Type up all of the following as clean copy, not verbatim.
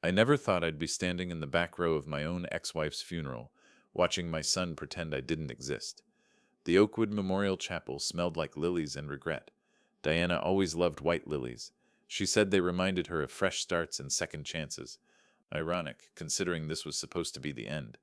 I never thought I'd be standing in the back row of my own ex-wife's funeral, watching my son pretend I didn't exist. The Oakwood Memorial Chapel smelled like lilies and regret. Diana always loved white lilies. She said they reminded her of fresh starts and second chances. Ironic, considering this was supposed to be the end.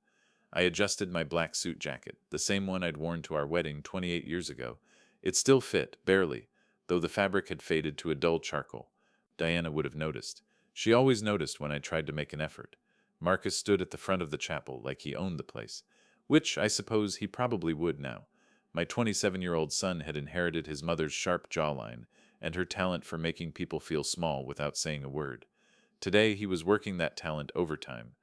I adjusted my black suit jacket, the same one I'd worn to our wedding 28 years ago. It still fit, barely, though the fabric had faded to a dull charcoal. Diana would have noticed. She always noticed when I tried to make an effort. Marcus stood at the front of the chapel like he owned the place, which I suppose he probably would now. My 27-year-old son had inherited his mother's sharp jawline and her talent for making people feel small without saying a word. Today he was working that talent overtime.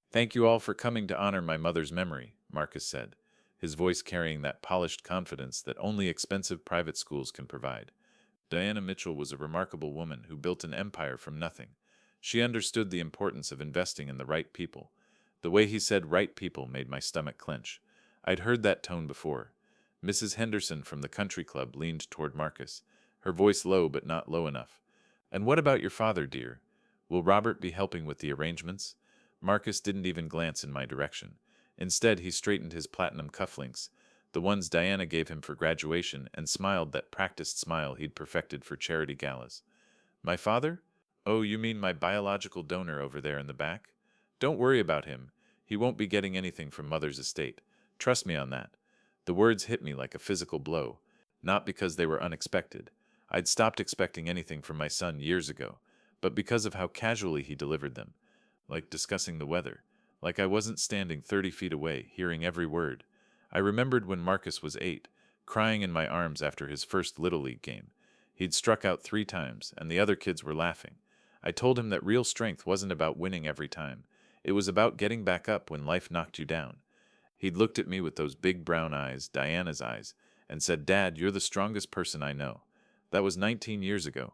"Thank you all for coming to honor my mother's memory," Marcus said, his voice carrying that polished confidence that only expensive private schools can provide. Diana Mitchell was a remarkable woman who built an empire from nothing. She understood the importance of investing in the right people. The way he said right people made my stomach clench. I'd heard that tone before. Mrs. Henderson from the country club leaned toward Marcus, her voice low but not low enough. "And what about your father, dear? Will Robert be helping with the arrangements?" Marcus didn't even glance in my direction. Instead, he straightened his platinum cufflinks, the ones Diana gave him for graduation, and smiled that practiced smile he'd perfected for charity galas. "My father? Oh, you mean my biological donor over there in the back? Don't worry about him. He won't be getting anything from Mother's estate. Trust me on that." The words hit me like a physical blow, not because they were unexpected. I'd stopped expecting anything from my son years ago, but because of how casually he delivered them, like discussing the weather, like I wasn't standing 30 feet away, hearing every word. I remembered when Marcus was 8, crying in my arms after his first Little League game. He'd struck out 3 times, and the other kids were laughing. I told him that real strength wasn't about winning every time. It was about getting back up when life knocked you down. He'd looked at me with those big brown eyes, Diana's eyes, and said, "Dad, you're the strongest person I know." That was 19 years ago.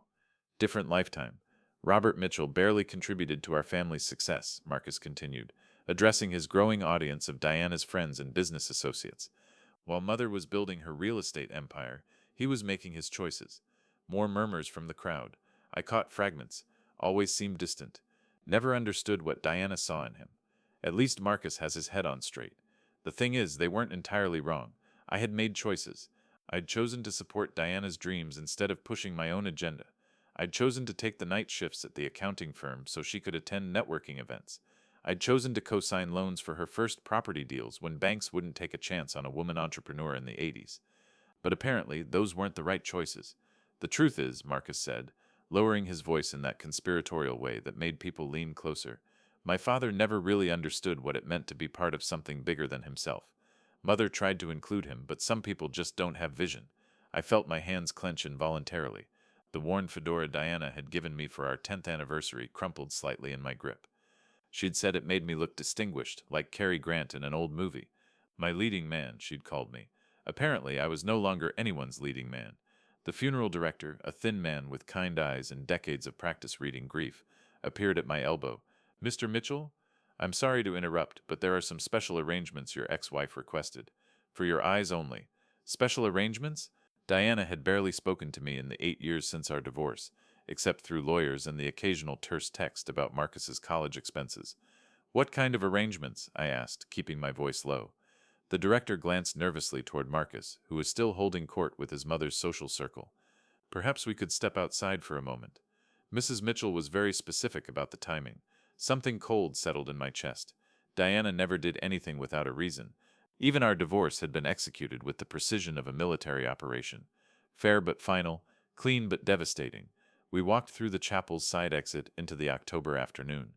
Different lifetime. Robert Mitchell barely contributed to our family's success, Marcus continued, addressing his growing audience of Diana's friends and business associates. While Mother was building her real estate empire, he was making his choices. More murmurs from the crowd. I caught fragments. Always seemed distant. Never understood what Diana saw in him. At least Marcus has his head on straight. The thing is, they weren't entirely wrong. I had made choices. I'd chosen to support Diana's dreams instead of pushing my own agenda. I'd chosen to take the night shifts at the accounting firm so she could attend networking events. I'd chosen to co-sign loans for her first property deals when banks wouldn't take a chance on a woman entrepreneur in the 80s. But apparently, those weren't the right choices. "The truth is," Marcus said, lowering his voice in that conspiratorial way that made people lean closer, "my father never really understood what it meant to be part of something bigger than himself. Mother tried to include him, but some people just don't have vision." I felt my hands clench involuntarily. The worn fedora Diana had given me for our 10th anniversary crumpled slightly in my grip. She'd said it made me look distinguished, like Cary Grant in an old movie. My leading man, she'd called me. Apparently, I was no longer anyone's leading man. The funeral director, a thin man with kind eyes and decades of practice reading grief, appeared at my elbow. "Mr. Mitchell? I'm sorry to interrupt, but there are some special arrangements your ex-wife requested. For your eyes only." Special arrangements? Diana had barely spoken to me in the 8 years since our divorce, except through lawyers and the occasional terse text about Marcus's college expenses. "What kind of arrangements?" I asked, keeping my voice low. The director glanced nervously toward Marcus, who was still holding court with his mother's social circle. "Perhaps we could step outside for a moment." Mrs. Mitchell was very specific about the timing. Something cold settled in my chest. Diana never did anything without a reason. Even our divorce had been executed with the precision of a military operation. Fair but final, clean but devastating. We walked through the chapel's side exit into the October afternoon.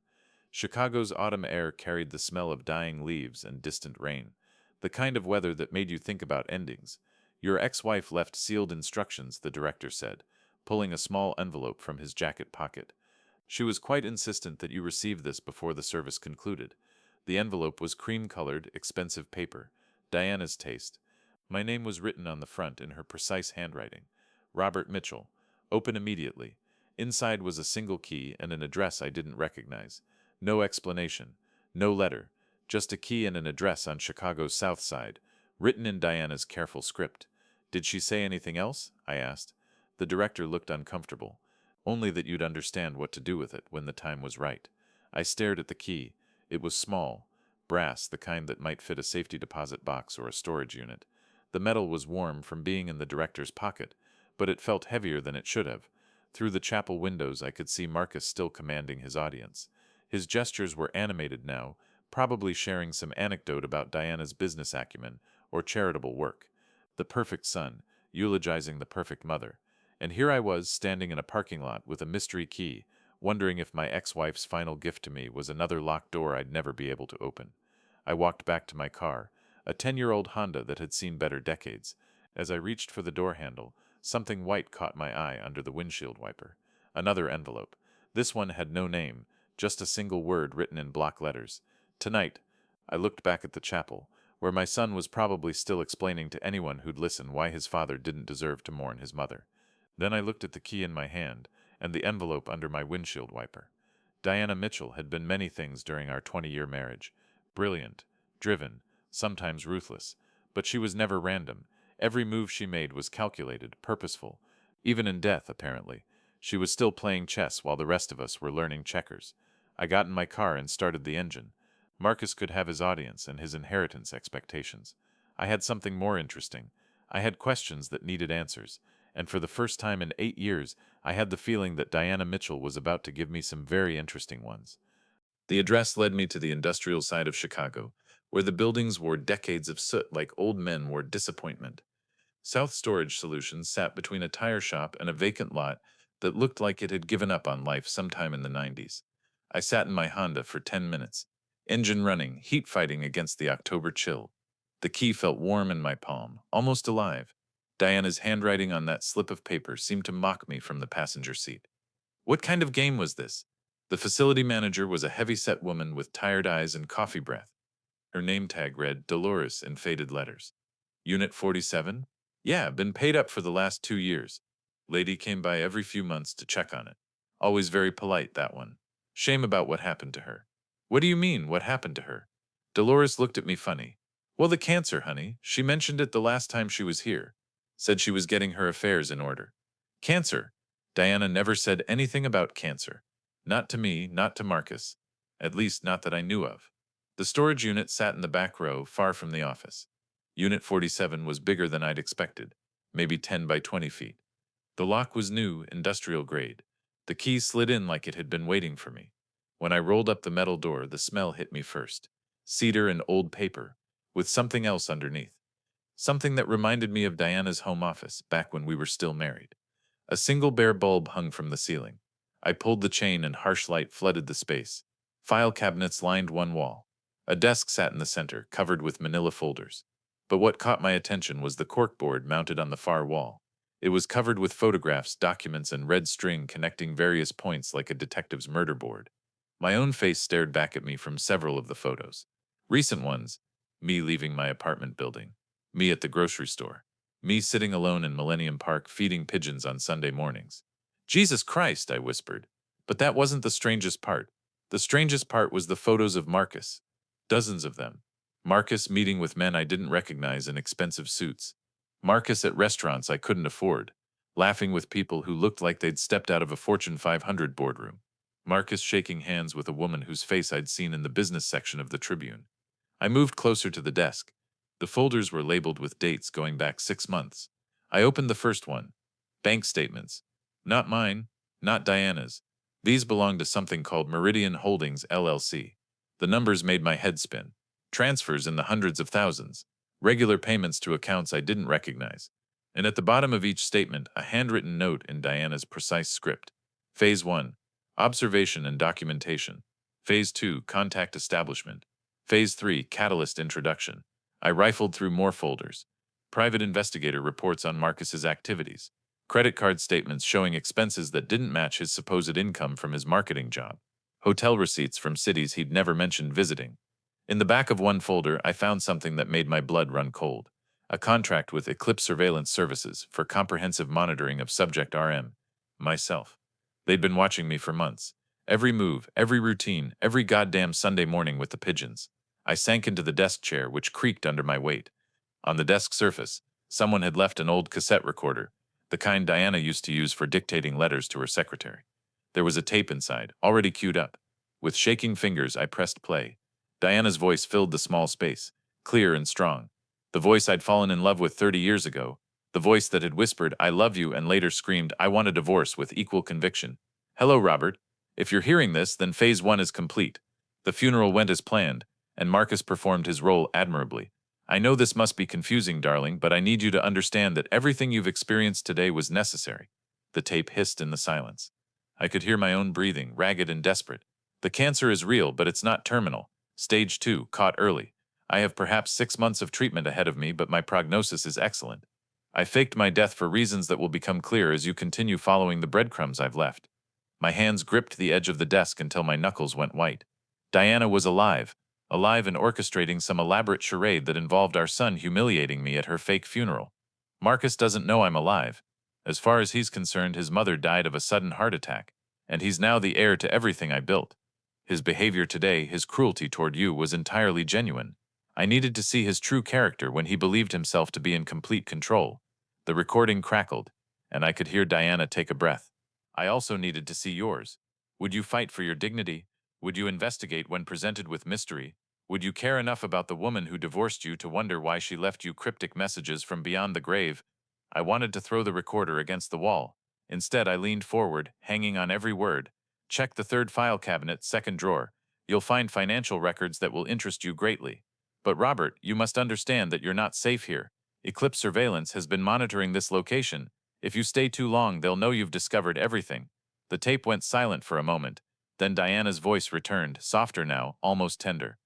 Chicago's autumn air carried the smell of dying leaves and distant rain, the kind of weather that made you think about endings. "Your ex-wife left sealed instructions," the director said, pulling a small envelope from his jacket pocket. "She was quite insistent that you receive this before the service concluded." The envelope was cream-colored, expensive paper, Diana's taste. My name was written on the front in her precise handwriting. "Robert Mitchell. Open immediately." Inside was a single key and an address I didn't recognize. No explanation. No letter. Just a key and an address on Chicago's South Side, written in Diana's careful script. "Did she say anything else?" I asked. The director looked uncomfortable. "Only that you'd understand what to do with it when the time was right." I stared at the key. It was small, brass, the kind that might fit a safety deposit box or a storage unit. The metal was warm from being in the director's pocket, but it felt heavier than it should have. Through the chapel windows I could see Marcus still commanding his audience. His gestures were animated now, probably sharing some anecdote about Diana's business acumen or charitable work. The perfect son, eulogizing the perfect mother. And here I was, standing in a parking lot with a mystery key, wondering if my ex-wife's final gift to me was another locked door I'd never be able to open. I walked back to my car, a 10-year-old Honda that had seen better decades. As I reached for the door handle, something white caught my eye under the windshield wiper. Another envelope. This one had no name, just a single word written in block letters. Tonight. I looked back at the chapel, where my son was probably still explaining to anyone who'd listen why his father didn't deserve to mourn his mother. Then I looked at the key in my hand, and the envelope under my windshield wiper. Diana Mitchell had been many things during our 20-year marriage. Brilliant, driven, sometimes ruthless. But she was never random. Every move she made was calculated, purposeful. Even in death, apparently. She was still playing chess while the rest of us were learning checkers. I got in my car and started the engine. Marcus could have his audience and his inheritance expectations. I had something more interesting. I had questions that needed answers, and for the first time in 8 years, I had the feeling that Diana Mitchell was about to give me some very interesting ones. The address led me to the industrial side of Chicago, where the buildings wore decades of soot like old men wore disappointment. South Storage Solutions sat between a tire shop and a vacant lot that looked like it had given up on life sometime in the 90s. I sat in my Honda for 10 minutes, engine running, heat fighting against the October chill. The key felt warm in my palm, almost alive. Diana's handwriting on that slip of paper seemed to mock me from the passenger seat. What kind of game was this? The facility manager was a heavy-set woman with tired eyes and coffee breath. Her name tag read Dolores in faded letters. Unit 47? Yeah, been paid up for the last 2 years. Lady came by every few months to check on it. Always very polite, that one. Shame about what happened to her. What do you mean, what happened to her? Dolores looked at me funny. Well, the cancer, honey. She mentioned it the last time she was here. Said she was getting her affairs in order. Cancer? Diana never said anything about cancer. Not to me, not to Marcus. At least not that I knew of. The storage unit sat in the back row, far from the office. Unit 47 was bigger than I'd expected, maybe 10 by 20 feet. The lock was new, industrial grade. The key slid in like it had been waiting for me. When I rolled up the metal door, the smell hit me first. Cedar and old paper, with something else underneath. Something that reminded me of Diana's home office, back when we were still married. A single bare bulb hung from the ceiling. I pulled the chain and harsh light flooded the space. File cabinets lined one wall. A desk sat in the center, covered with manila folders. But what caught my attention was the corkboard mounted on the far wall. It was covered with photographs, documents, and red string connecting various points like a detective's murder board. My own face stared back at me from several of the photos. Recent ones: me leaving my apartment building, me at the grocery store, me sitting alone in Millennium Park feeding pigeons on Sunday mornings. Jesus Christ, I whispered. But that wasn't the strangest part. The strangest part was the photos of Marcus. Dozens of them. Marcus meeting with men I didn't recognize in expensive suits. Marcus at restaurants I couldn't afford, laughing with people who looked like they'd stepped out of a Fortune 500 boardroom. Marcus shaking hands with a woman whose face I'd seen in the business section of the Tribune. I moved closer to the desk. The folders were labeled with dates going back 6 months. I opened the first one. Bank statements. Not mine, not Diana's. These belonged to something called Meridian Holdings, LLC. The numbers made my head spin. Transfers in the hundreds of thousands. Regular payments to accounts I didn't recognize. And at the bottom of each statement, a handwritten note in Diana's precise script. Phase 1. Observation and documentation. Phase 2. Contact establishment. Phase 3. Catalyst introduction. I rifled through more folders. Private investigator reports on Marcus's activities. Credit card statements showing expenses that didn't match his supposed income from his marketing job. Hotel receipts from cities he'd never mentioned visiting. In the back of one folder, I found something that made my blood run cold. A contract with Eclipse Surveillance Services for comprehensive monitoring of Subject RM. Myself. They'd been watching me for months. Every move, every routine, every goddamn Sunday morning with the pigeons. I sank into the desk chair, which creaked under my weight. On the desk surface, someone had left an old cassette recorder, the kind Diana used to use for dictating letters to her secretary. There was a tape inside, already queued up. With shaking fingers, I pressed play. Diana's voice filled the small space, clear and strong. The voice I'd fallen in love with 30 years ago. The voice that had whispered, "I love you," and later screamed, "I want a divorce," with equal conviction. "Hello, Robert. If you're hearing this, then phase one is complete. The funeral went as planned, and Marcus performed his role admirably. I know this must be confusing, darling, but I need you to understand that everything you've experienced today was necessary." The tape hissed in the silence. I could hear my own breathing, ragged and desperate. "The cancer is real, but it's not terminal. Stage 2, caught early. I have perhaps 6 months of treatment ahead of me, but my prognosis is excellent. I faked my death for reasons that will become clear as you continue following the breadcrumbs I've left." My hands gripped the edge of the desk until my knuckles went white. Diana was alive, alive and orchestrating some elaborate charade that involved our son humiliating me at her fake funeral. Marcus doesn't know I'm alive. As far as he's concerned, his mother died of a sudden heart attack, and he's now the heir to everything I built. His behavior today, his cruelty toward you, was entirely genuine. I needed to see his true character when he believed himself to be in complete control. The recording crackled, and I could hear Diana take a breath. I also needed to see yours. Would you fight for your dignity? Would you investigate when presented with mystery? Would you care enough about the woman who divorced you to wonder why she left you cryptic messages from beyond the grave? I wanted to throw the recorder against the wall. Instead, I leaned forward, hanging on every word. "Check the third file cabinet, second drawer. You'll find financial records that will interest you greatly. But Robert, you must understand that you're not safe here. Eclipse Surveillance has been monitoring this location. If you stay too long, they'll know you've discovered everything." The tape went silent for a moment. Then Diana's voice returned, softer now, almost tender.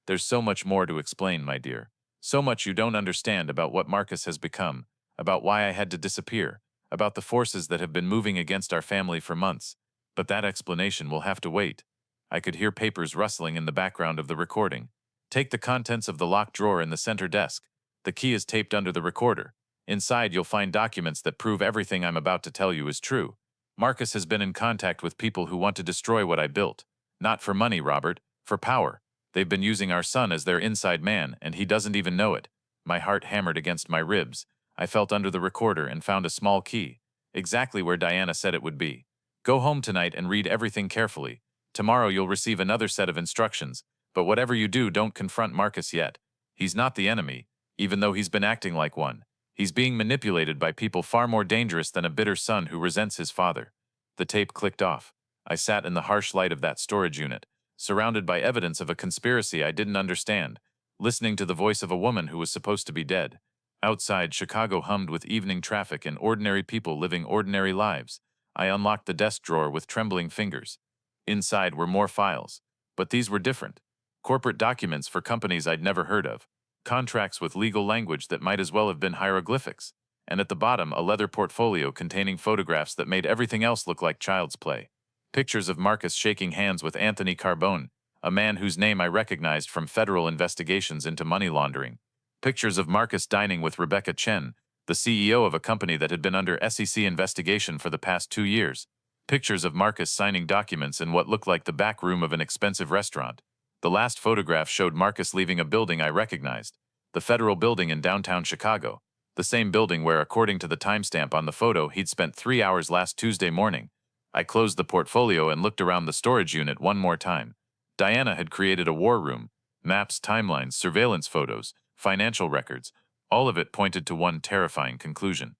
"There's so much more to explain, my dear. So much you don't understand about what Marcus has become, about why I had to disappear, about the forces that have been moving against our family for months. But that explanation will have to wait." I could hear papers rustling in the background of the recording. "Take the contents of the locked drawer in the center desk. The key is taped under the recorder. Inside, you'll find documents that prove everything I'm about to tell you is true. Marcus has been in contact with people who want to destroy what I built. Not for money, Robert, for power. They've been using our son as their inside man, and he doesn't even know it." My heart hammered against my ribs. I felt under the recorder and found a small key, exactly where Diana said it would be. "Go home tonight and read everything carefully. Tomorrow you'll receive another set of instructions, but whatever you do, don't confront Marcus yet. He's not the enemy, even though he's been acting like one. He's being manipulated by people far more dangerous than a bitter son who resents his father." The tape clicked off. I sat in the harsh light of that storage unit, surrounded by evidence of a conspiracy I didn't understand, listening to the voice of a woman who was supposed to be dead. Outside, Chicago hummed with evening traffic and ordinary people living ordinary lives. I unlocked the desk drawer with trembling fingers. Inside were more files, but these were different. Corporate documents for companies I'd never heard of. Contracts with legal language that might as well have been hieroglyphics. And at the bottom, a leather portfolio containing photographs that made everything else look like child's play. Pictures of Marcus shaking hands with Anthony Carbone, a man whose name I recognized from federal investigations into money laundering. Pictures of Marcus dining with Rebecca Chen, the CEO of a company that had been under SEC investigation for the past 2 years. Pictures of Marcus signing documents in what looked like the back room of an expensive restaurant. The last photograph showed Marcus leaving a building I recognized, the federal building in downtown Chicago, the same building where, according to the timestamp on the photo, he'd spent 3 hours last Tuesday morning. I closed the portfolio and looked around the storage unit one more time. Diana had created a war room. Maps, timelines, surveillance photos, financial records, all of it pointed to one terrifying conclusion.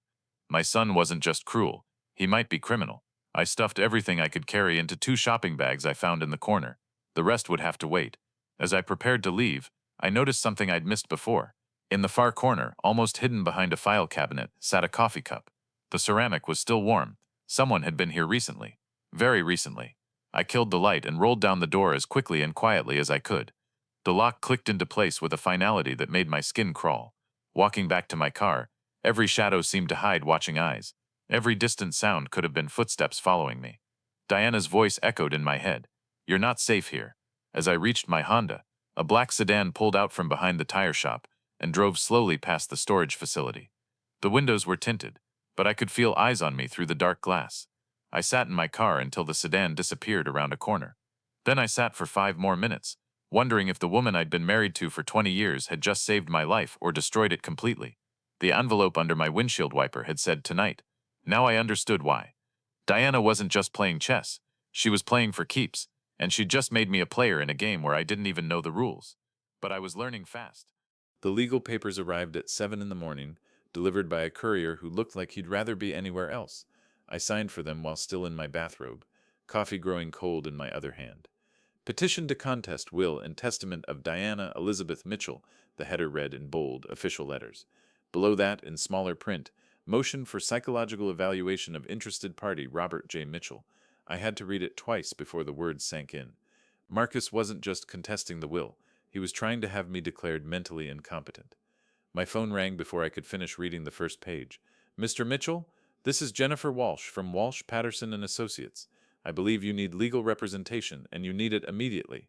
My son wasn't just cruel, he might be criminal. I stuffed everything I could carry into 2 shopping bags I found in the corner. The rest would have to wait. As I prepared to leave, I noticed something I'd missed before. In the far corner, almost hidden behind a file cabinet, sat a coffee cup. The ceramic was still warm. Someone had been here recently. Very recently. I killed the light and rolled down the door as quickly and quietly as I could. The lock clicked into place with a finality that made my skin crawl. Walking back to my car, every shadow seemed to hide watching eyes. Every distant sound could have been footsteps following me. Diana's voice echoed in my head. "You're not safe here." As I reached my Honda, a black sedan pulled out from behind the tire shop and drove slowly past the storage facility. The windows were tinted, but I could feel eyes on me through the dark glass. I sat in my car until the sedan disappeared around a corner. Then I sat for 5 more minutes, wondering if the woman I'd been married to for 20 years had just saved my life or destroyed it completely. The envelope under my windshield wiper had said "tonight." Now I understood why. Diana wasn't just playing chess. She was playing for keeps, And she just made me a player in a game where I didn't even know the rules. But I was learning fast. The legal papers arrived at 7 in the morning, delivered by a courier who looked like he'd rather be anywhere else. I signed for them while still in my bathrobe, coffee growing cold in my other hand. Petition to contest will and testament of Diana Elizabeth Mitchell, the header read in bold, official letters. Below that, in smaller print, motion for psychological evaluation of interested party Robert J. Mitchell. I had to read it twice before the words sank in. Marcus wasn't just contesting the will, he was trying to have me declared mentally incompetent. My phone rang before I could finish reading the first page. Mr. Mitchell, this is Jennifer Walsh from Walsh, Patterson and Associates. I believe you need legal representation, and you need it immediately.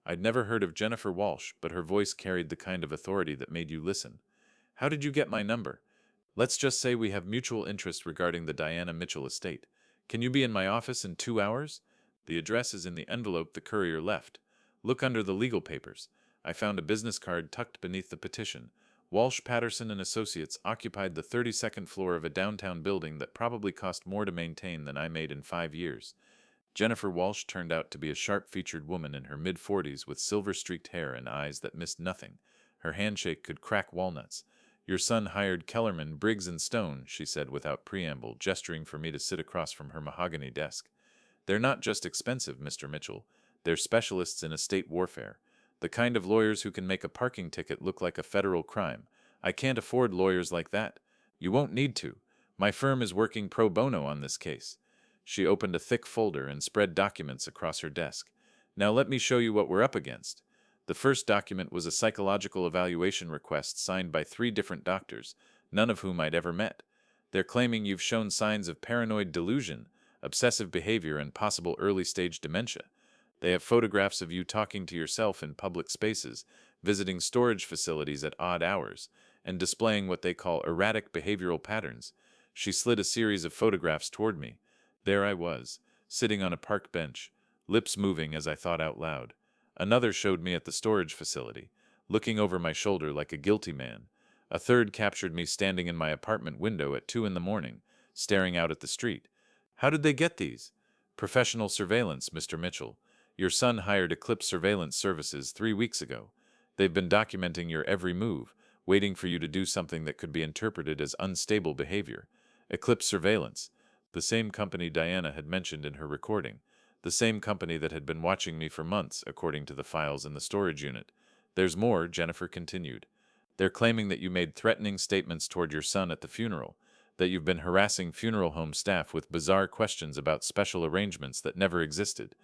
I'd never heard of Jennifer Walsh, but her voice carried the kind of authority that made you listen. How did you get my number? Let's just say we have mutual interest regarding the Diana Mitchell estate. Can you be in my office in 2 hours? The address is in the envelope the courier left. Look under the legal papers. I found a business card tucked beneath the petition. Walsh, Patterson and Associates occupied the 32nd floor of a downtown building that probably cost more to maintain than I made in 5 years. Jennifer Walsh turned out to be a sharp-featured woman in her mid-40s with silver-streaked hair and eyes that missed nothing. Her handshake could crack walnuts. Your son hired Kellerman, Briggs and Stone, she said without preamble, gesturing for me to sit across from her mahogany desk. They're not just expensive, Mr. Mitchell. They're specialists in estate warfare. The kind of lawyers who can make a parking ticket look like a federal crime. I can't afford lawyers like that. You won't need to. My firm is working pro bono on this case. She opened a thick folder and spread documents across her desk. Now let me show you what we're up against. The first document was a psychological evaluation request signed by 3 different doctors, none of whom I'd ever met. They're claiming you've shown signs of paranoid delusion, obsessive behavior, and possible early-stage dementia. They have photographs of you talking to yourself in public spaces, visiting storage facilities at odd hours, and displaying what they call erratic behavioral patterns. She slid a series of photographs toward me. There I was, sitting on a park bench, lips moving as I thought out loud. Another showed me at the storage facility, looking over my shoulder like a guilty man. A third captured me standing in my apartment window at 2 in the morning, staring out at the street. How did they get these? Professional surveillance, Mr. Mitchell. Your son hired Eclipse Surveillance Services 3 weeks ago. They've been documenting your every move, waiting for you to do something that could be interpreted as unstable behavior. Eclipse Surveillance, the same company Diana had mentioned in her recording, the same company that had been watching me for months, according to the files in the storage unit. There's more, Jennifer continued. They're claiming that you made threatening statements toward your son at the funeral, that you've been harassing funeral home staff with bizarre questions about special arrangements that never existed,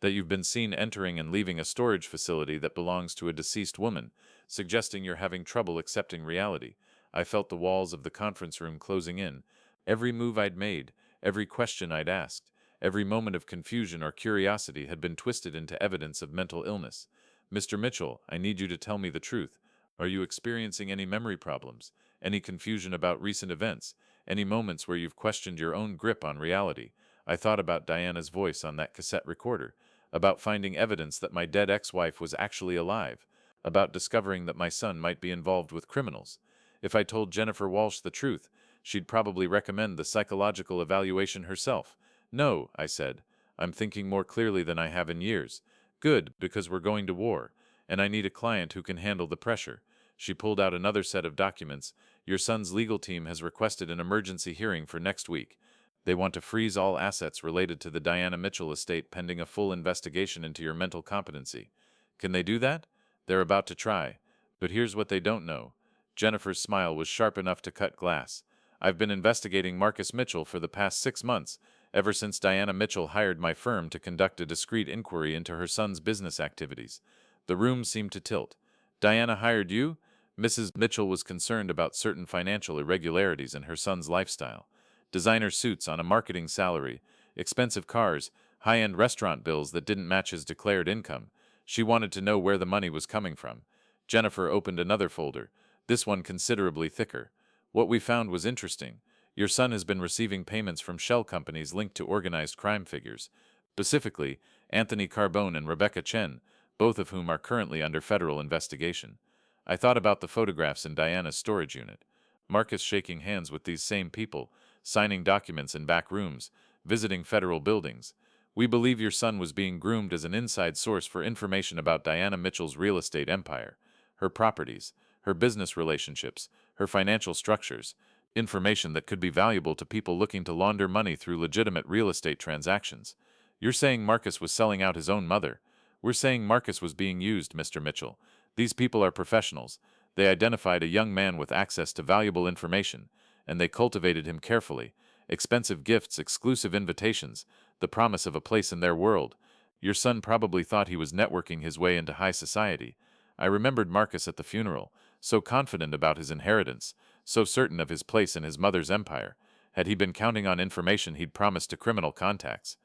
that you've been seen entering and leaving a storage facility that belongs to a deceased woman, suggesting you're having trouble accepting reality. I felt the walls of the conference room closing in. Every move I'd made, every question I'd asked, every moment of confusion or curiosity had been twisted into evidence of mental illness. Mr. Mitchell, I need you to tell me the truth. Are you experiencing any memory problems, any confusion about recent events, any moments where you've questioned your own grip on reality? I thought about Diana's voice on that cassette recorder, about finding evidence that my dead ex-wife was actually alive, about discovering that my son might be involved with criminals. If I told Jennifer Walsh the truth, she'd probably recommend the psychological evaluation herself. No, I said. I'm thinking more clearly than I have in years. Good, because we're going to war, and I need a client who can handle the pressure. She pulled out another set of documents. Your son's legal team has requested an emergency hearing for next week. They want to freeze all assets related to the Diana Mitchell estate pending a full investigation into your mental competency. Can they do that? They're about to try. But here's what they don't know. Jennifer's smile was sharp enough to cut glass. I've been investigating Marcus Mitchell for the past 6 months, ever since Diana Mitchell hired my firm to conduct a discreet inquiry into her son's business activities. The room seemed to tilt. Diana hired you? Mrs. Mitchell was concerned about certain financial irregularities in her son's lifestyle. Designer suits on a marketing salary, expensive cars, high-end restaurant bills that didn't match his declared income. She wanted to know where the money was coming from. Jennifer opened another folder, this one considerably thicker. What we found was interesting. Your son has been receiving payments from shell companies linked to organized crime figures, specifically Anthony Carbone and Rebecca Chen, both of whom are currently under federal investigation. I thought about the photographs in Diana's storage unit. Marcus shaking hands with these same people, signing documents in back rooms, visiting federal buildings. We believe your son was being groomed as an inside source for information about Diana Mitchell's real estate empire, her properties, her business relationships, her financial structures, information that could be valuable to people looking to launder money through legitimate real estate transactions. You're saying Marcus was selling out his own mother. We're saying Marcus was being used, Mr. Mitchell. These people are professionals. They identified a young man with access to valuable information, and they cultivated him carefully. Expensive gifts, exclusive invitations, the promise of a place in their world. Your son probably thought he was networking his way into high society. I remembered Marcus at the funeral, so confident about his inheritance, so certain of his place in his mother's empire. Had he been counting on information he'd promised to criminal contacts?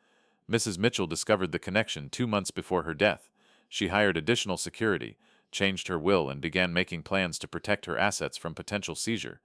Mrs. Mitchell discovered the connection 2 months before her death. She hired additional security, changed her will, and began making plans to protect her assets from potential seizure.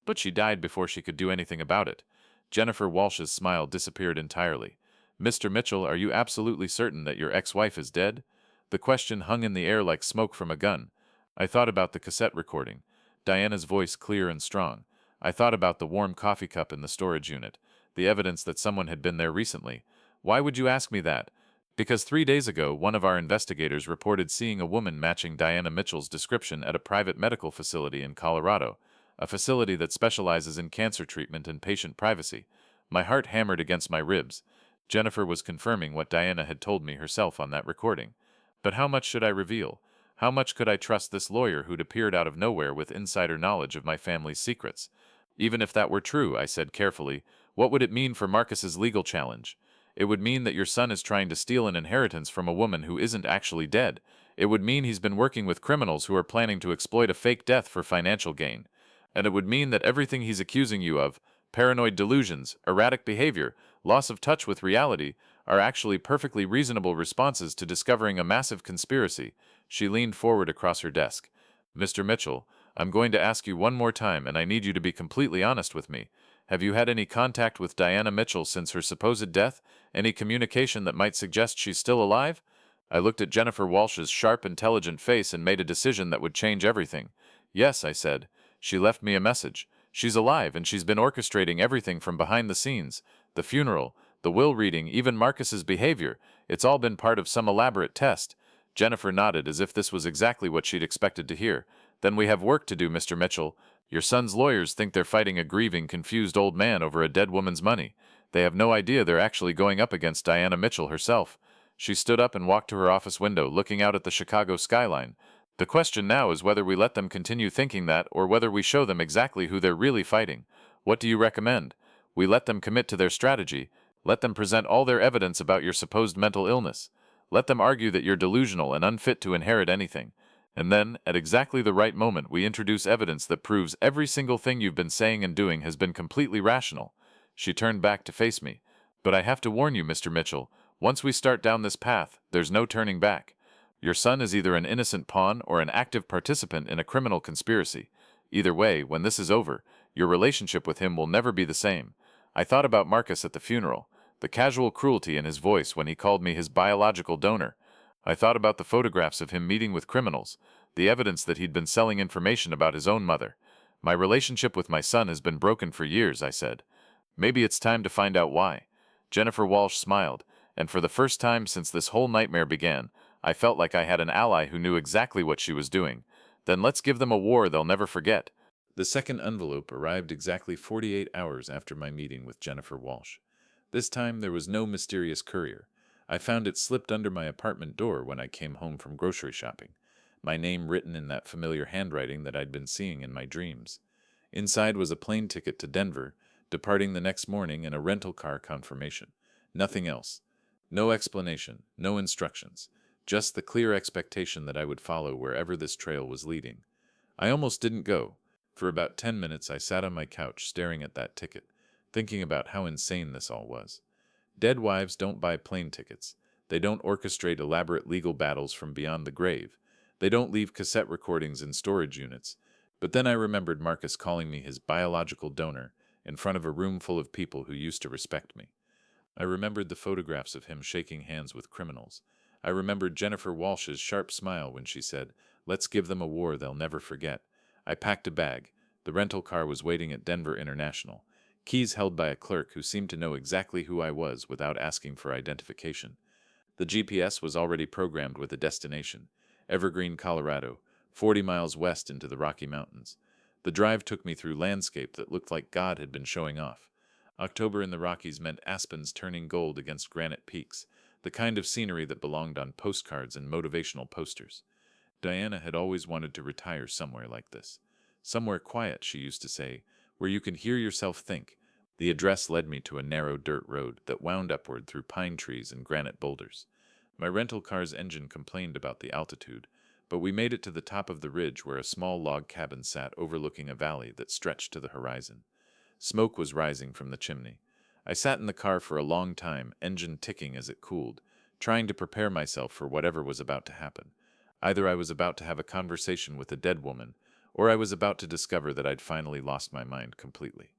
But she died before she could do anything about it. Jennifer Walsh's smile disappeared entirely. Mr. Mitchell, are you absolutely certain that your ex-wife is dead? The question hung in the air like smoke from a gun. I thought about the cassette recording, Diana's voice clear and strong. I thought about the warm coffee cup in the storage unit, the evidence that someone had been there recently. Why would you ask me that? Because 3 days ago, one of our investigators reported seeing a woman matching Diana Mitchell's description at a private medical facility in Colorado, a facility that specializes in cancer treatment and patient privacy. My heart hammered against my ribs. Jennifer was confirming what Diana had told me herself on that recording. But how much should I reveal? How much could I trust this lawyer who'd appeared out of nowhere with insider knowledge of my family's secrets? Even if that were true, I said carefully, what would it mean for Marcus's legal challenge? It would mean that your son is trying to steal an inheritance from a woman who isn't actually dead. It would mean he's been working with criminals who are planning to exploit a fake death for financial gain. And it would mean that everything he's accusing you of, paranoid delusions, erratic behavior, loss of touch with reality, are actually perfectly reasonable responses to discovering a massive conspiracy. She leaned forward across her desk. Mr. Mitchell, I'm going to ask you one more time, and I need you to be completely honest with me. Have you had any contact with Diana Mitchell since her supposed death? Any communication that might suggest she's still alive? I looked at Jennifer Walsh's sharp, intelligent face and made a decision that would change everything. Yes, I said. She left me a message. She's alive, and she's been orchestrating everything from behind the scenes. The funeral, the will reading, even Marcus's behavior. It's all been part of some elaborate test. Jennifer nodded as if this was exactly what she'd expected to hear. Then we have work to do, Mr. Mitchell. Your son's lawyers think they're fighting a grieving, confused old man over a dead woman's money. They have no idea they're actually going up against Diana Mitchell herself. She stood up and walked to her office window, looking out at the Chicago skyline. The question now is whether we let them continue thinking that, or whether we show them exactly who they're really fighting. What do you recommend? We let them commit to their strategy. Let them present all their evidence about your supposed mental illness. Let them argue that you're delusional and unfit to inherit anything. And then, at exactly the right moment, we introduce evidence that proves every single thing you've been saying and doing has been completely rational. She turned back to face me. But I have to warn you, Mr. Mitchell, once we start down this path, there's no turning back. Your son is either an innocent pawn or an active participant in a criminal conspiracy. Either way, when this is over, your relationship with him will never be the same. I thought about Marcus at the funeral, the casual cruelty in his voice when he called me his biological donor. I thought about the photographs of him meeting with criminals, the evidence that he'd been selling information about his own mother. My relationship with my son has been broken for years, I said. Maybe it's time to find out why. Jennifer Walsh smiled, and for the first time since this whole nightmare began, I felt like I had an ally who knew exactly what she was doing. Then let's give them a war they'll never forget. The second envelope arrived exactly 48 hours after my meeting with Jennifer Walsh. This time there was no mysterious courier. I found it slipped under my apartment door when I came home from grocery shopping, my name written in that familiar handwriting that I'd been seeing in my dreams. Inside was a plane ticket to Denver, departing the next morning, and a rental car confirmation. Nothing else. No explanation, no instructions. Just the clear expectation that I would follow wherever this trail was leading. I almost didn't go. For about 10 minutes I sat on my couch staring at that ticket, thinking about how insane this all was. Dead wives don't buy plane tickets. They don't orchestrate elaborate legal battles from beyond the grave. They don't leave cassette recordings in storage units. But then I remembered Marcus calling me his biological donor in front of a room full of people who used to respect me. I remembered the photographs of him shaking hands with criminals. I remembered Jennifer Walsh's sharp smile when she said, "Let's give them a war they'll never forget." I packed a bag. The rental car was waiting at Denver International. keys held by a clerk who seemed to know exactly who I was without asking for identification. The GPS was already programmed with a destination, Evergreen, Colorado, 40 miles west into the Rocky Mountains. The drive took me through landscape that looked like God had been showing off. October in the Rockies meant aspens turning gold against granite peaks, the kind of scenery that belonged on postcards and motivational posters. Diana had always wanted to retire somewhere like this. Somewhere quiet, she used to say, where you can hear yourself think. The address led me to a narrow dirt road that wound upward through pine trees and granite boulders. My rental car's engine complained about the altitude, but we made it to the top of the ridge where a small log cabin sat overlooking a valley that stretched to the horizon. Smoke was rising from the chimney. I sat in the car for a long time, engine ticking as it cooled, trying to prepare myself for whatever was about to happen. Either I was about to have a conversation with a dead woman, or I was about to discover that I'd finally lost my mind completely.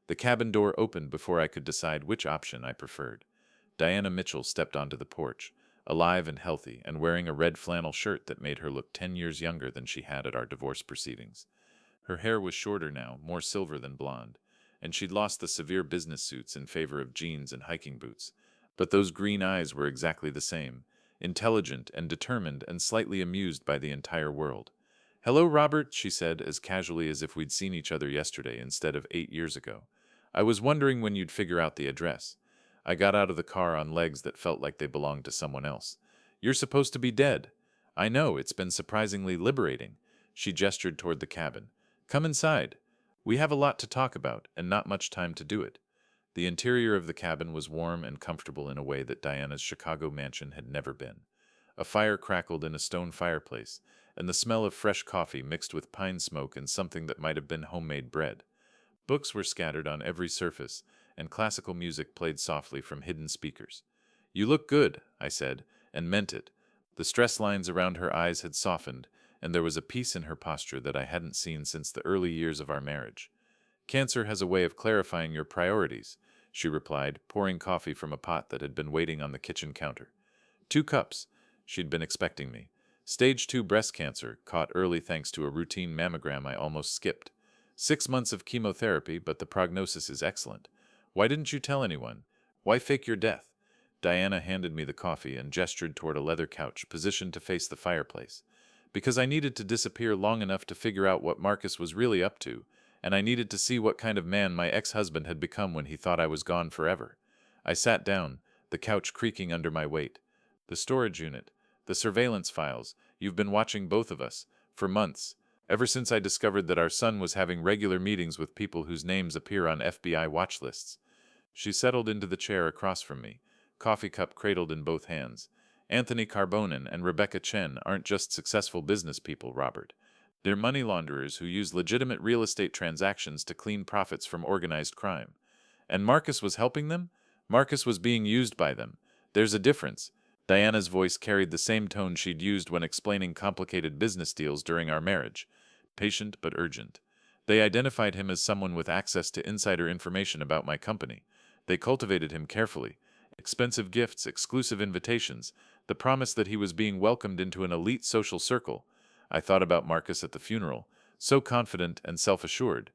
The cabin door opened before I could decide which option I preferred. Diana Mitchell stepped onto the porch, alive and healthy, and wearing a red flannel shirt that made her look 10 years younger than she had at our divorce proceedings. Her hair was shorter now, more silver than blonde, and she'd lost the severe business suits in favor of jeans and hiking boots. But those green eyes were exactly the same, intelligent and determined and slightly amused by the entire world. "Hello, Robert," she said, as casually as if we'd seen each other yesterday instead of 8 years ago. "I was wondering when you'd figure out the address." I got out of the car on legs that felt like they belonged to someone else. "You're supposed to be dead." "I know, it's been surprisingly liberating." She gestured toward the cabin. "Come inside. We have a lot to talk about, and not much time to do it." The interior of the cabin was warm and comfortable in a way that Diana's Chicago mansion had never been. A fire crackled in a stone fireplace, and the smell of fresh coffee mixed with pine smoke and something that might have been homemade bread. Books were scattered on every surface, and classical music played softly from hidden speakers. "You look good," I said, and meant it. The stress lines around her eyes had softened, and there was a peace in her posture that I hadn't seen since the early years of our marriage. "Cancer has a way of clarifying your priorities," she replied, pouring coffee from a pot that had been waiting on the kitchen counter. 2 cups. She'd been expecting me. "Stage 2 breast cancer, caught early thanks to a routine mammogram I almost skipped. 6 months of chemotherapy, but the prognosis is excellent. Why didn't you tell anyone? Why fake your death?" Diana handed me the coffee and gestured toward a leather couch positioned to face the fireplace. "Because I needed to disappear long enough to figure out what Marcus was really up to, and I needed to see what kind of man my ex-husband had become when he thought I was gone forever." I sat down, the couch creaking under my weight. "The storage unit, the surveillance files, you've been watching both of us, for months, ever since I discovered that our son was having regular meetings with people whose names appear on FBI watch lists." She settled into the chair across from me, coffee cup cradled in both hands. "Anthony Carbonin and Rebecca Chen aren't just successful business people, Robert. They're money launderers who use legitimate real estate transactions to clean profits from organized crime. And Marcus was helping them? Marcus was being used by them. There's a difference." Diana's voice carried the same tone she'd used when explaining complicated business deals during our marriage. Patient but urgent. "They identified him as someone with access to insider information about my company. They cultivated him carefully. Expensive gifts, exclusive invitations, the promise that he was being welcomed into an elite social circle." I thought about Marcus at the funeral, so confident and self-assured.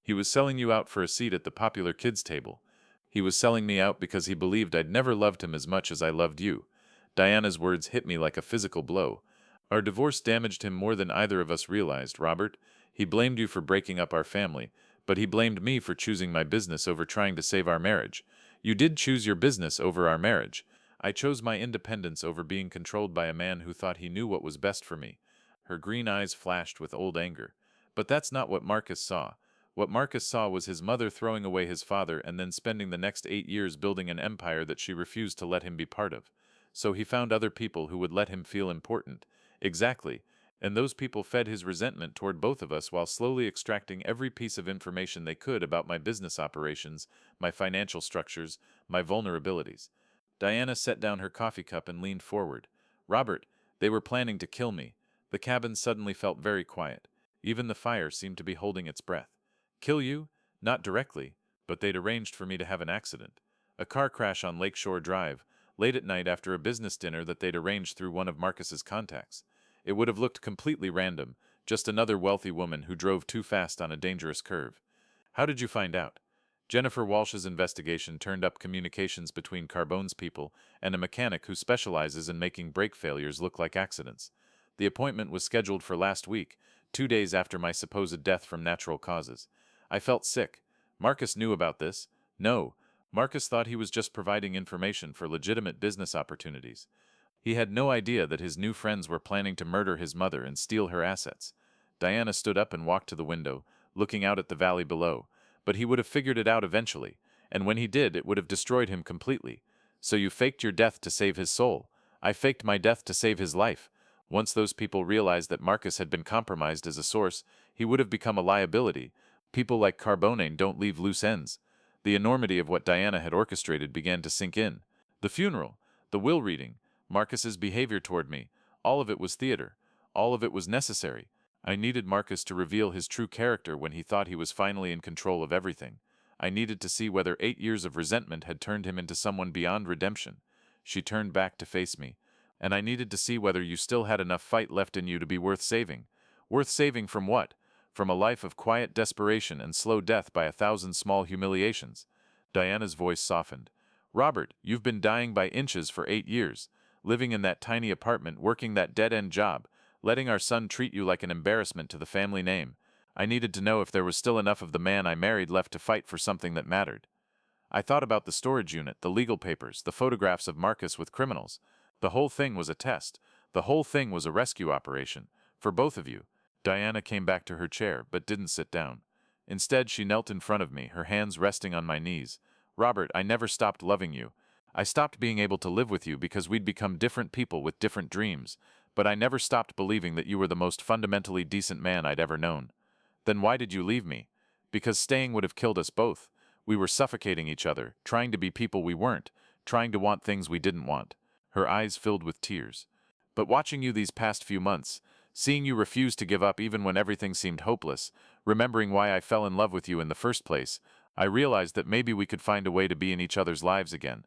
"He was selling you out for a seat at the popular kids' table. He was selling me out because he believed I'd never loved him as much as I loved you." Diana's words hit me like a physical blow. "Our divorce damaged him more than either of us realized, Robert. He blamed you for breaking up our family, but he blamed me for choosing my business over trying to save our marriage. You did choose your business over our marriage. I chose my independence over being controlled by a man who thought he knew what was best for me." Her green eyes flashed with old anger. "But that's not what Marcus saw. What Marcus saw was his mother throwing away his father and then spending the next 8 years building an empire that she refused to let him be part of. So he found other people who would let him feel important." "Exactly. And those people fed his resentment toward both of us while slowly extracting every piece of information they could about my business operations, my financial structures, my vulnerabilities." Diana set down her coffee cup and leaned forward. "Robert, they were planning to kill me." The cabin suddenly felt very quiet. Even the fire seemed to be holding its breath. "Kill you? Not directly, but they'd arranged for me to have an accident. A car crash on Lakeshore Drive, late at night after a business dinner that they'd arranged through one of Marcus's contacts. It would have looked completely random, just another wealthy woman who drove too fast on a dangerous curve." "How did you find out?" Jennifer Walsh's investigation turned up communications between Carbone's people and a mechanic who specializes in making brake failures look like accidents. The appointment was scheduled for last week, 2 days after my supposed death from natural causes. I felt sick. Marcus knew about this. No, Marcus thought he was just providing information for legitimate business opportunities. He had no idea that his new friends were planning to murder his mother and steal her assets. Diana stood up and walked to the window, looking out at the valley below. But he would have figured it out eventually, and when he did, it would have destroyed him completely. So you faked your death to save his soul. I faked my death to save his life. Once those people realized that Marcus had been compromised as a source, he would have become a liability. People like Carbone don't leave loose ends. The enormity of what Diana had orchestrated began to sink in. The funeral, the will reading, Marcus's behavior toward me, all of it was theater. All of it was necessary. I needed Marcus to reveal his true character when he thought he was finally in control of everything. I needed to see whether 8 years of resentment had turned him into someone beyond redemption. She turned back to face me. And I needed to see whether you still had enough fight left in you to be worth saving. Worth saving from what? From a life of quiet desperation and slow death by 1,000 small humiliations. Diana's voice softened. Robert, you've been dying by inches for 8 years, living in that tiny apartment, working that dead-end job, letting our son treat you like an embarrassment to the family name. I needed to know if there was still enough of the man I married left to fight for something that mattered. I thought about the storage unit, the legal papers, the photographs of Marcus with criminals. The whole thing was a test. The whole thing was a rescue operation. For both of you. Diana came back to her chair, but didn't sit down. Instead, she knelt in front of me, her hands resting on my knees. Robert, I never stopped loving you. I stopped being able to live with you because we'd become different people with different dreams, but I never stopped believing that you were the most fundamentally decent man I'd ever known. Then why did you leave me? Because staying would have killed us both. We were suffocating each other, trying to be people we weren't, trying to want things we didn't want. Her eyes filled with tears. But watching you these past few months, seeing you refuse to give up even when everything seemed hopeless, remembering why I fell in love with you in the first place, I realized that maybe we could find a way to be in each other's lives again.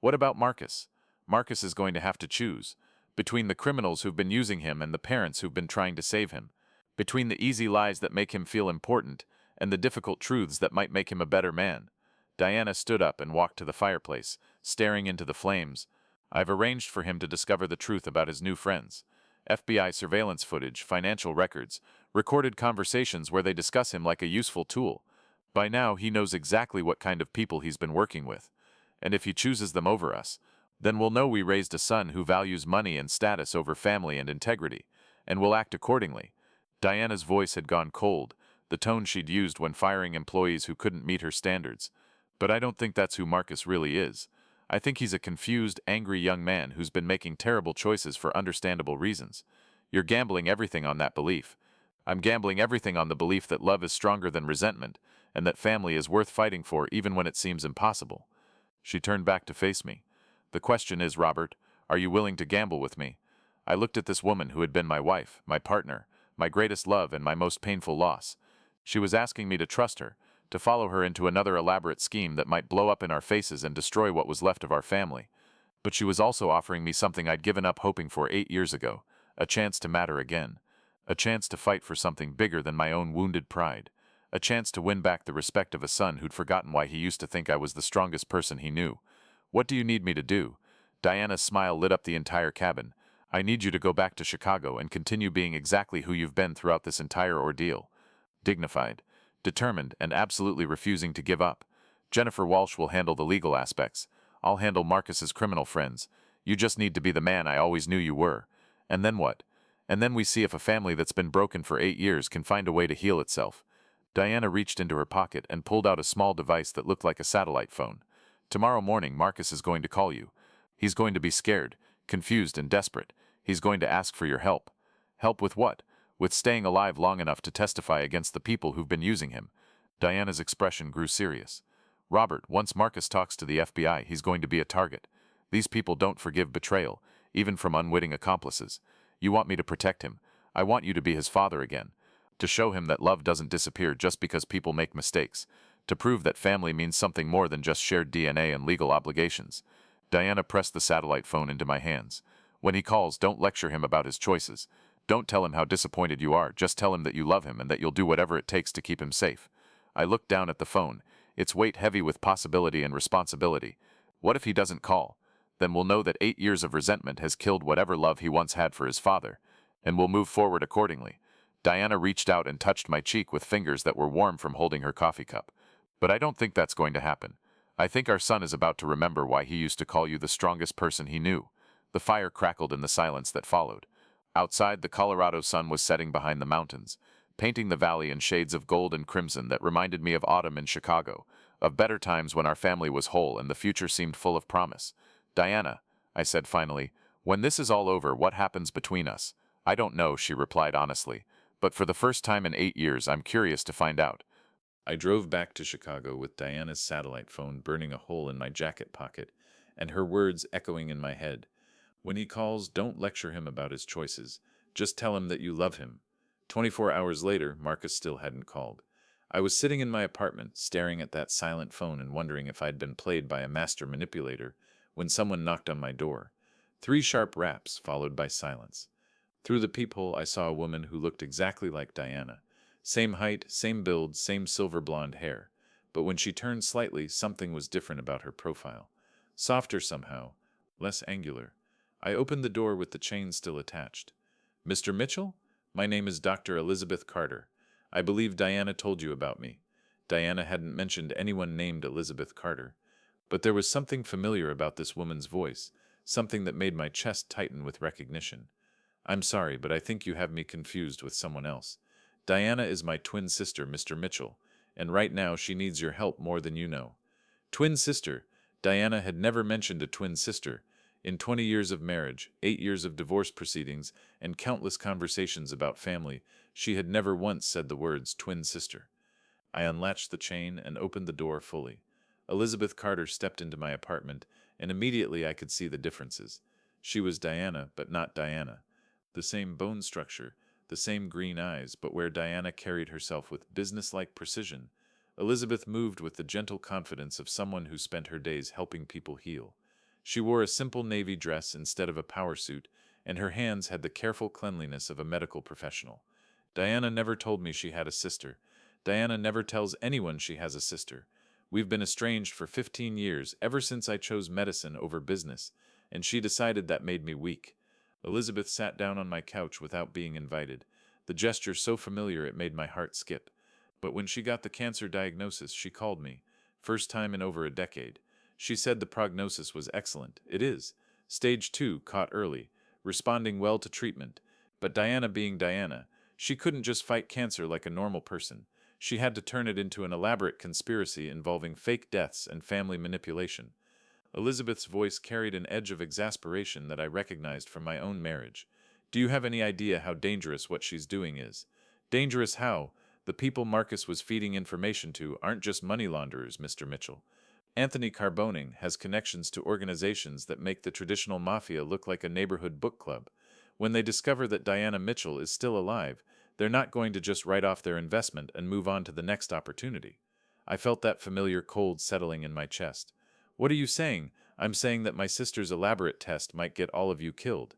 What about Marcus? Marcus is going to have to choose. Between the criminals who've been using him and the parents who've been trying to save him. Between the easy lies that make him feel important and the difficult truths that might make him a better man. Diana stood up and walked to the fireplace, staring into the flames. I've arranged for him to discover the truth about his new friends. FBI surveillance footage, financial records, recorded conversations where they discuss him like a useful tool. By now, he knows exactly what kind of people he's been working with. And if he chooses them over us, then we'll know we raised a son who values money and status over family and integrity, and will act accordingly. Diana's voice had gone cold, the tone she'd used when firing employees who couldn't meet her standards. But I don't think that's who Marcus really is. I think he's a confused, angry young man who's been making terrible choices for understandable reasons. You're gambling everything on that belief. I'm gambling everything on the belief that love is stronger than resentment, and that family is worth fighting for even when it seems impossible. She turned back to face me. The question is, Robert, are you willing to gamble with me? I looked at this woman who had been my wife, my partner, my greatest love and my most painful loss. She was asking me to trust her, to follow her into another elaborate scheme that might blow up in our faces and destroy what was left of our family. But she was also offering me something I'd given up hoping for 8 years ago, a chance to matter again, a chance to fight for something bigger than my own wounded pride, a chance to win back the respect of a son who'd forgotten why he used to think I was the strongest person he knew. What do you need me to do? Diana's smile lit up the entire cabin. I need you to go back to Chicago and continue being exactly who you've been throughout this entire ordeal. Dignified, determined, and absolutely refusing to give up. Jennifer Walsh will handle the legal aspects. I'll handle Marcus's criminal friends. You just need to be the man I always knew you were. And then what? And then we see if a family that's been broken for 8 years can find a way to heal itself. Diana reached into her pocket and pulled out a small device that looked like a satellite phone. Tomorrow morning, Marcus is going to call you. He's going to be scared, confused, and desperate. He's going to ask for your help. Help with what? With staying alive long enough to testify against the people who've been using him. Diana's expression grew serious. Robert, once Marcus talks to the FBI, he's going to be a target. These people don't forgive betrayal, even from unwitting accomplices. You want me to protect him. I want you to be his father again. To show him that love doesn't disappear just because people make mistakes. To prove that family means something more than just shared DNA and legal obligations. Diana pressed the satellite phone into my hands. When he calls, don't lecture him about his choices. Don't tell him how disappointed you are, just tell him that you love him and that you'll do whatever it takes to keep him safe. I looked down at the phone. its weight heavy with possibility and responsibility. What if he doesn't call? Then we'll know that 8 years of resentment has killed whatever love he once had for his father, and we'll move forward accordingly. Diana reached out and touched my cheek with fingers that were warm from holding her coffee cup. But I don't think that's going to happen. I think our son is about to remember why he used to call you the strongest person he knew. The fire crackled in the silence that followed. Outside, the Colorado sun was setting behind the mountains, painting the valley in shades of gold and crimson that reminded me of autumn in Chicago, of better times when our family was whole and the future seemed full of promise. Diana, I said finally, when this is all over, what happens between us? I don't know, she replied honestly, but for the first time in 8 years, I'm curious to find out. I drove back to Chicago with Diana's satellite phone burning a hole in my jacket pocket and her words echoing in my head. When he calls, don't lecture him about his choices. Just tell him that you love him. 24 hours later, Marcus still hadn't called. I was sitting in my apartment, staring at that silent phone and wondering if I'd been played by a master manipulator, when someone knocked on my door. 3 sharp raps, followed by silence. Through the peephole, I saw a woman who looked exactly like Diana. Same height, same build, same silver blonde hair. But when she turned slightly, something was different about her profile. Softer somehow, less angular. I opened the door with the chain still attached. Mr. Mitchell? My name is Dr. Elizabeth Carter. I believe Diana told you about me. Diana hadn't mentioned anyone named Elizabeth Carter. But there was something familiar about this woman's voice, something that made my chest tighten with recognition. I'm sorry, but I think you have me confused with someone else. Diana is my twin sister, Mr. Mitchell, and right now she needs your help more than you know. Twin sister? Diana had never mentioned a twin sister. In 20 years of marriage, 8 years of divorce proceedings, and countless conversations about family, she had never once said the words twin sister. I unlatched the chain and opened the door fully. Elizabeth Carter stepped into my apartment, and immediately I could see the differences. She was Diana, but not Diana. The same bone structure, the same green eyes, but where Diana carried herself with businesslike precision, Elizabeth moved with the gentle confidence of someone who spent her days helping people heal. She wore a simple navy dress instead of a power suit, and her hands had the careful cleanliness of a medical professional. Diana never told me she had a sister. Diana never tells anyone she has a sister. We've been estranged for 15 years, ever since I chose medicine over business, and she decided that made me weak. Elizabeth sat down on my couch without being invited, the gesture so familiar it made my heart skip. But when she got the cancer diagnosis, she called me. First time in over a decade. She said the prognosis was excellent. It is. Stage 2, caught early, responding well to treatment. But Diana being Diana, she couldn't just fight cancer like a normal person. She had to turn it into an elaborate conspiracy involving fake deaths and family manipulation. Elizabeth's voice carried an edge of exasperation that I recognized from my own marriage. Do you have any idea how dangerous what she's doing is? Dangerous how? The people Marcus was feeding information to aren't just money launderers, Mr. Mitchell. Anthony Carbone has connections to organizations that make the traditional mafia look like a neighborhood book club. When they discover that Diana Mitchell is still alive, they're not going to just write off their investment and move on to the next opportunity. I felt that familiar cold settling in my chest. What are you saying? I'm saying that my sister's elaborate test might get all of you killed.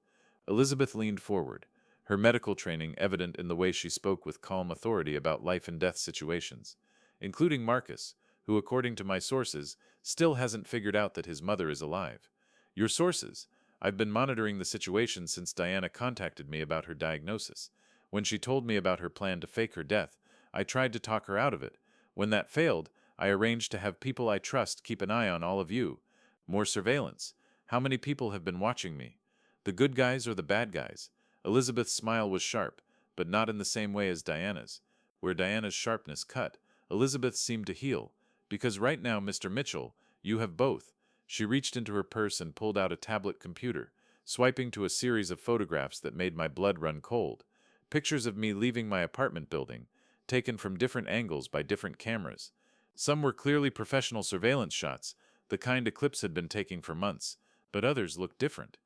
Elizabeth leaned forward, her medical training evident in the way she spoke with calm authority about life and death situations, including Marcus, who, according to my sources, still hasn't figured out that his mother is alive. Your sources? I've been monitoring the situation since Diana contacted me about her diagnosis. When she told me about her plan to fake her death, I tried to talk her out of it. When that failed, I arranged to have people I trust keep an eye on all of you. More surveillance. How many people have been watching me? The good guys or the bad guys? Elizabeth's smile was sharp, but not in the same way as Diana's. Where Diana's sharpness cut, Elizabeth seemed to heal. Because right now, Mr. Mitchell, you have both. She reached into her purse and pulled out a tablet computer, swiping to a series of photographs that made my blood run cold. Pictures of me leaving my apartment building, taken from different angles by different cameras. Some were clearly professional surveillance shots, the kind Eclipse had been taking for months, but others looked different,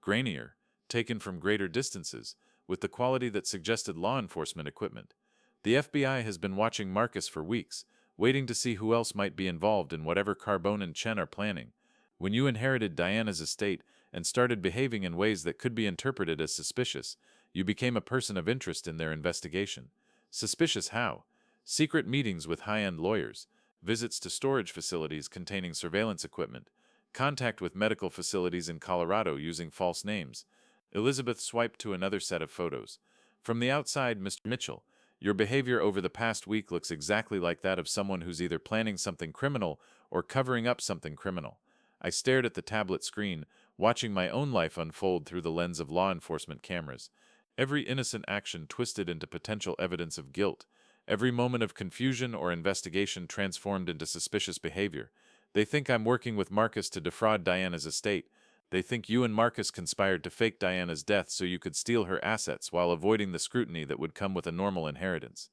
grainier, taken from greater distances, with the quality that suggested law enforcement equipment. The FBI has been watching Marcus for weeks, waiting to see who else might be involved in whatever Carbone and Chen are planning. When you inherited Diana's estate and started behaving in ways that could be interpreted as suspicious, you became a person of interest in their investigation. Suspicious how? Secret meetings with high-end lawyers, visits to storage facilities containing surveillance equipment, contact with medical facilities in Colorado using false names. Elizabeth swiped to another set of photos. From the outside, Mr. Mitchell, your behavior over the past week looks exactly like that of someone who's either planning something criminal or covering up something criminal. I stared at the tablet screen, watching my own life unfold through the lens of law enforcement cameras. Every innocent action twisted into potential evidence of guilt. Every moment of confusion or investigation transformed into suspicious behavior. They think I'm working with Marcus to defraud Diana's estate. They think you and Marcus conspired to fake Diana's death so you could steal her assets while avoiding the scrutiny that would come with a normal inheritance.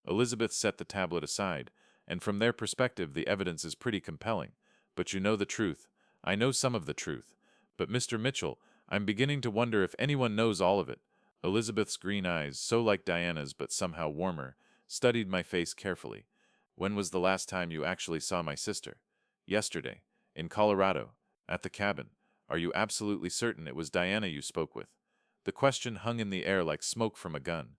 Elizabeth set the tablet aside, and from their perspective the evidence is pretty compelling. But you know the truth. I know some of the truth. But Mr. Mitchell, I'm beginning to wonder if anyone knows all of it. Elizabeth's green eyes, so like Diana's but somehow warmer, studied my face carefully. When was the last time you actually saw my sister? Yesterday. In Colorado. At the cabin. Are you absolutely certain it was Diana you spoke with? The question hung in the air like smoke from a gun.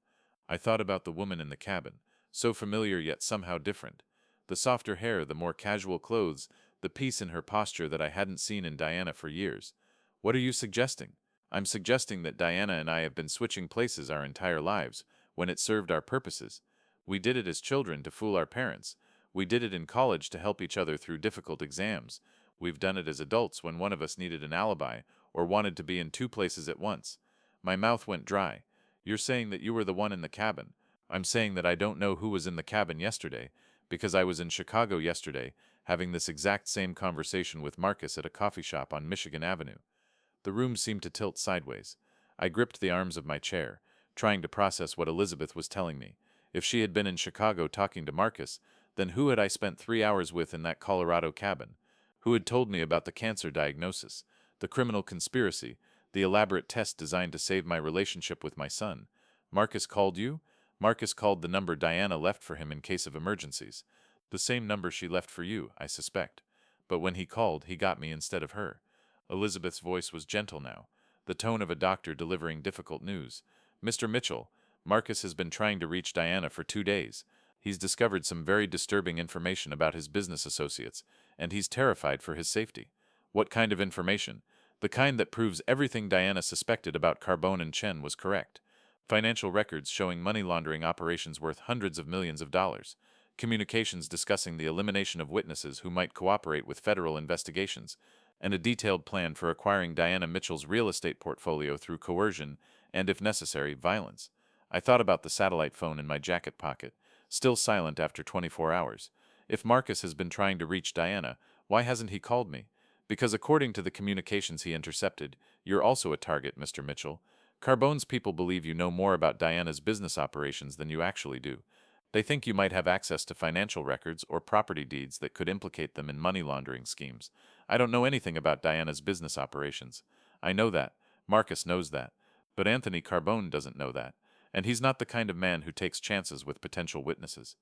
I thought about the woman in the cabin, so familiar yet somehow different. The softer hair, the more casual clothes, the peace in her posture that I hadn't seen in Diana for years. What are you suggesting? I'm suggesting that Diana and I have been switching places our entire lives, when it served our purposes. We did it as children to fool our parents. We did it in college to help each other through difficult exams. We've done it as adults when one of us needed an alibi or wanted to be in two places at once. My mouth went dry. You're saying that you were the one in the cabin. I'm saying that I don't know who was in the cabin yesterday, because I was in Chicago yesterday, having this exact same conversation with Marcus at a coffee shop on Michigan Avenue. The room seemed to tilt sideways. I gripped the arms of my chair, trying to process what Elizabeth was telling me. If she had been in Chicago talking to Marcus, then who had I spent 3 hours with in that Colorado cabin? Who had told me about the cancer diagnosis, the criminal conspiracy, the elaborate test designed to save my relationship with my son? Marcus called you? Marcus called the number Diana left for him in case of emergencies. The same number she left for you, I suspect. But when he called, he got me instead of her. Elizabeth's voice was gentle now, the tone of a doctor delivering difficult news. Mr. Mitchell, Marcus has been trying to reach Diana for 2 days. He's discovered some very disturbing information about his business associates, and he's terrified for his safety. What kind of information? The kind that proves everything Diana suspected about Carbone and Chen was correct. Financial records showing money laundering operations worth hundreds of millions of dollars. Communications discussing the elimination of witnesses who might cooperate with federal investigations, and a detailed plan for acquiring Diana Mitchell's real estate portfolio through coercion and, if necessary, violence. I thought about the satellite phone in my jacket pocket, still silent after 24 hours. If Marcus has been trying to reach Diana, why hasn't he called me? Because according to the communications he intercepted, you're also a target, Mr. Mitchell. Carbone's people believe you know more about Diana's business operations than you actually do. They think you might have access to financial records or property deeds that could implicate them in money laundering schemes. I don't know anything about Diana's business operations. I know that. Marcus knows that. But Anthony Carbone doesn't know that. And he's not the kind of man who takes chances with potential witnesses.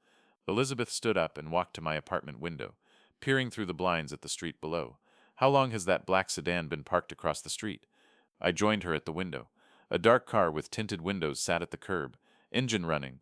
Elizabeth stood up and walked to my apartment window, peering through the blinds at the street below. How long has that black sedan been parked across the street? I joined her at the window. A dark car with tinted windows sat at the curb, engine running.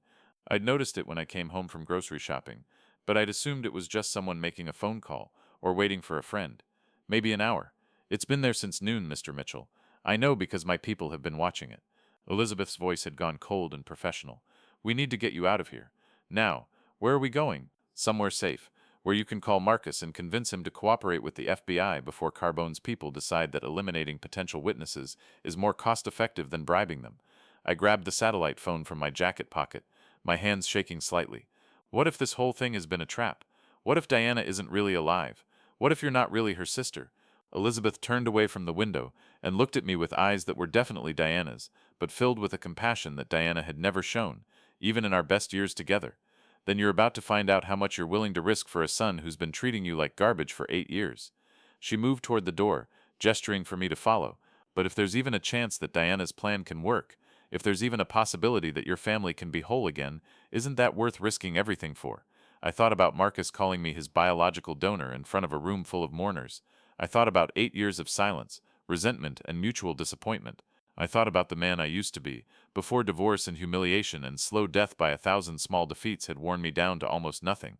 I'd noticed it when I came home from grocery shopping, but I'd assumed it was just someone making a phone call or waiting for a friend. Maybe an hour. It's been there since noon, Mr. Mitchell. I know because my people have been watching it. Elizabeth's voice had gone cold and professional. We need to get you out of here. Now. Where are we going? Somewhere safe, where you can call Marcus and convince him to cooperate with the FBI before Carbone's people decide that eliminating potential witnesses is more cost-effective than bribing them. I grabbed the satellite phone from my jacket pocket, my hands shaking slightly. What if this whole thing has been a trap? What if Diana isn't really alive? What if you're not really her sister? Elizabeth turned away from the window and looked at me with eyes that were definitely Diana's, but filled with a compassion that Diana had never shown, even in our best years together. Then you're about to find out how much you're willing to risk for a son who's been treating you like garbage for 8 years. She moved toward the door, gesturing for me to follow. But if there's even a chance that Diana's plan can work, if there's even a possibility that your family can be whole again, isn't that worth risking everything for? I thought about Marcus calling me his biological donor in front of a room full of mourners. I thought about 8 years of silence, resentment, and mutual disappointment. I thought about the man I used to be, before divorce and humiliation and slow death by 1,000 small defeats had worn me down to almost nothing.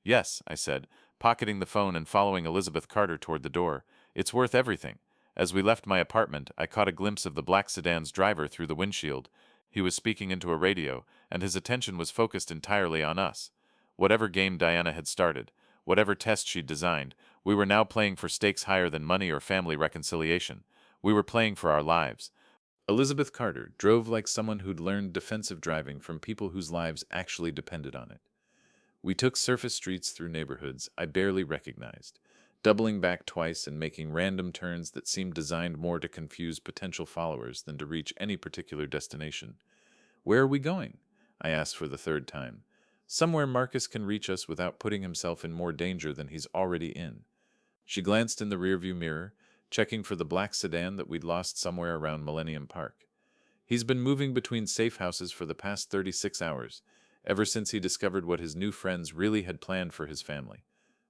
Yes, I said, pocketing the phone and following Elizabeth Carter toward the door. It's worth everything. As we left my apartment, I caught a glimpse of the black sedan's driver through the windshield. He was speaking into a radio, and his attention was focused entirely on us. Whatever game Diana had started, whatever test she'd designed, we were now playing for stakes higher than money or family reconciliation. We were playing for our lives. Elizabeth Carter drove like someone who'd learned defensive driving from people whose lives actually depended on it. We took surface streets through neighborhoods I barely recognized, doubling back twice and making random turns that seemed designed more to confuse potential followers than to reach any particular destination. "Where are we going?" I asked for the third time. "Somewhere Marcus can reach us without putting himself in more danger than he's already in." She glanced in the rearview mirror, checking for the black sedan that we'd lost somewhere around Millennium Park. "He's been moving between safe houses for the past 36 hours, ever since he discovered what his new friends really had planned for his family."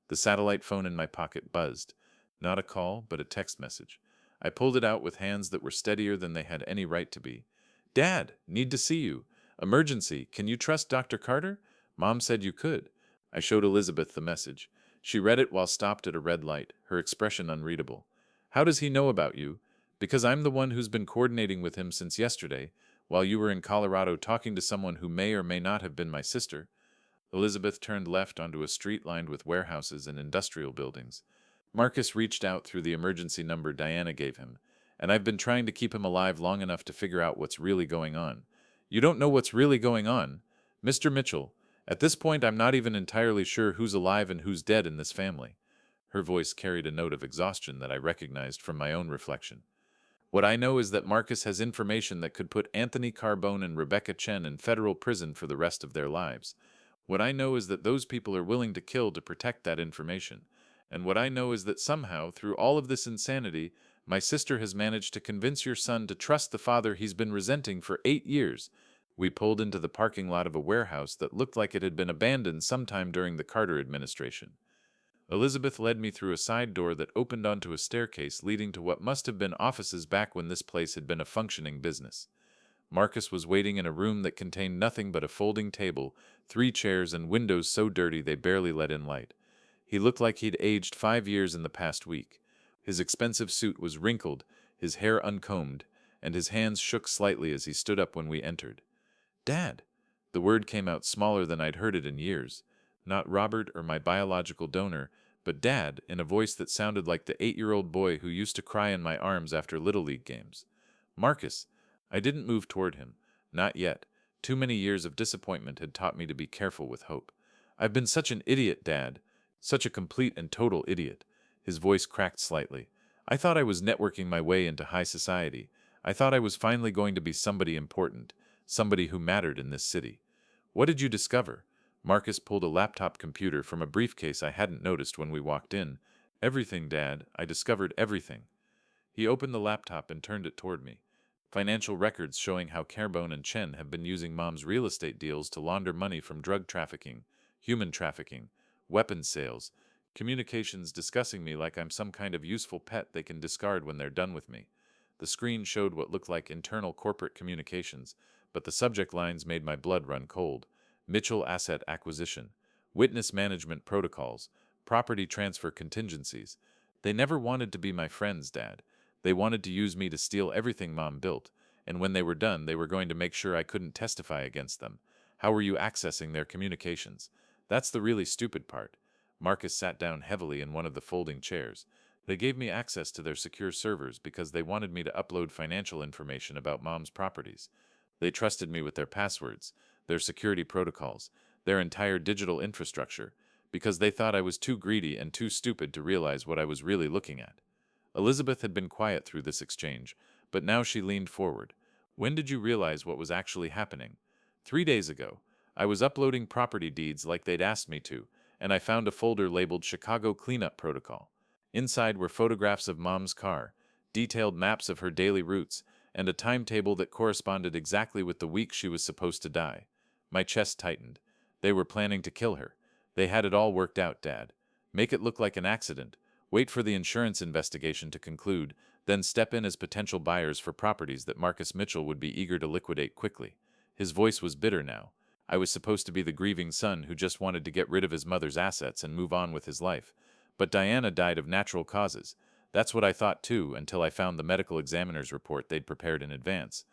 The satellite phone in my pocket buzzed. Not a call, but a text message. I pulled it out with hands that were steadier than they had any right to be. "Dad, need to see you. Emergency. Can you trust Dr. Carter? Mom said you could." I showed Elizabeth the message. She read it while stopped at a red light, her expression unreadable. "How does he know about you?" "Because I'm the one who's been coordinating with him since yesterday, while you were in Colorado talking to someone who may or may not have been my sister." Elizabeth turned left onto a street lined with warehouses and industrial buildings. "Marcus reached out through the emergency number Diana gave him, and I've been trying to keep him alive long enough to figure out what's really going on." "You don't know what's really going on?" "Mr. Mitchell, at this point I'm not even entirely sure who's alive and who's dead in this family." Her voice carried a note of exhaustion that I recognized from my own reflection. "What I know is that Marcus has information that could put Anthony Carbone and Rebecca Chen in federal prison for the rest of their lives. What I know is that those people are willing to kill to protect that information. And what I know is that somehow, through all of this insanity, my sister has managed to convince your son to trust the father he's been resenting for 8 years." We pulled into the parking lot of a warehouse that looked like it had been abandoned sometime during the Carter administration. Elizabeth led me through a side door that opened onto a staircase leading to what must have been offices back when this place had been a functioning business. Marcus was waiting in a room that contained nothing but a folding table, 3 chairs, and windows so dirty they barely let in light. He looked like he'd aged 5 years in the past week. His expensive suit was wrinkled, his hair uncombed, and his hands shook slightly as he stood up when we entered. "Dad!" The word came out smaller than I'd heard it in years. Not Robert or my biological donor, but Dad, in a voice that sounded like the 8-year-old boy who used to cry in my arms after Little League games. "Marcus." I didn't move toward him. Not yet. Too many years of disappointment had taught me to be careful with hope. "I've been such an idiot, Dad. Such a complete and total idiot." His voice cracked slightly. "I thought I was networking my way into high society. I thought I was finally going to be somebody important, somebody who mattered in this city." "What did you discover?" Marcus pulled a laptop computer from a briefcase I hadn't noticed when we walked in. "Everything, Dad. I discovered everything." He opened the laptop and turned it toward me. "Financial records showing how Carbone and Chen have been using Mom's real estate deals to launder money from drug trafficking, human trafficking, weapons sales, communications discussing me like I'm some kind of useful pet they can discard when they're done with me." The screen showed what looked like internal corporate communications, but the subject lines made my blood run cold. "Mitchell asset acquisition, witness management protocols, property transfer contingencies." They never wanted to be my friends, Dad. They wanted to use me to steal everything Mom built, and when they were done, they were going to make sure I couldn't testify against them. How were you accessing their communications? That's the really stupid part. Marcus sat down heavily in one of the folding chairs. "They gave me access to their secure servers because they wanted me to upload financial information about Mom's properties. They trusted me with their passwords, their security protocols, their entire digital infrastructure, because they thought I was too greedy and too stupid to realize what I was really looking at." Elizabeth had been quiet through this exchange, but now she leaned forward. "When did you realize what was actually happening?" 3 days ago. I was uploading property deeds like they'd asked me to, and I found a folder labeled Chicago Cleanup Protocol. Inside were photographs of Mom's car, detailed maps of her daily routes, and a timetable that corresponded exactly with the week she was supposed to die. My chest tightened. They were planning to kill her. They had it all worked out, Dad. Make it look like an accident. Wait for the insurance investigation to conclude, then step in as potential buyers for properties that Marcus Mitchell would be eager to liquidate quickly. His voice was bitter now. I was supposed to be the grieving son who just wanted to get rid of his mother's assets and move on with his life. But Diana died of natural causes. That's what I thought too, until I found the medical examiner's report they'd prepared in advance.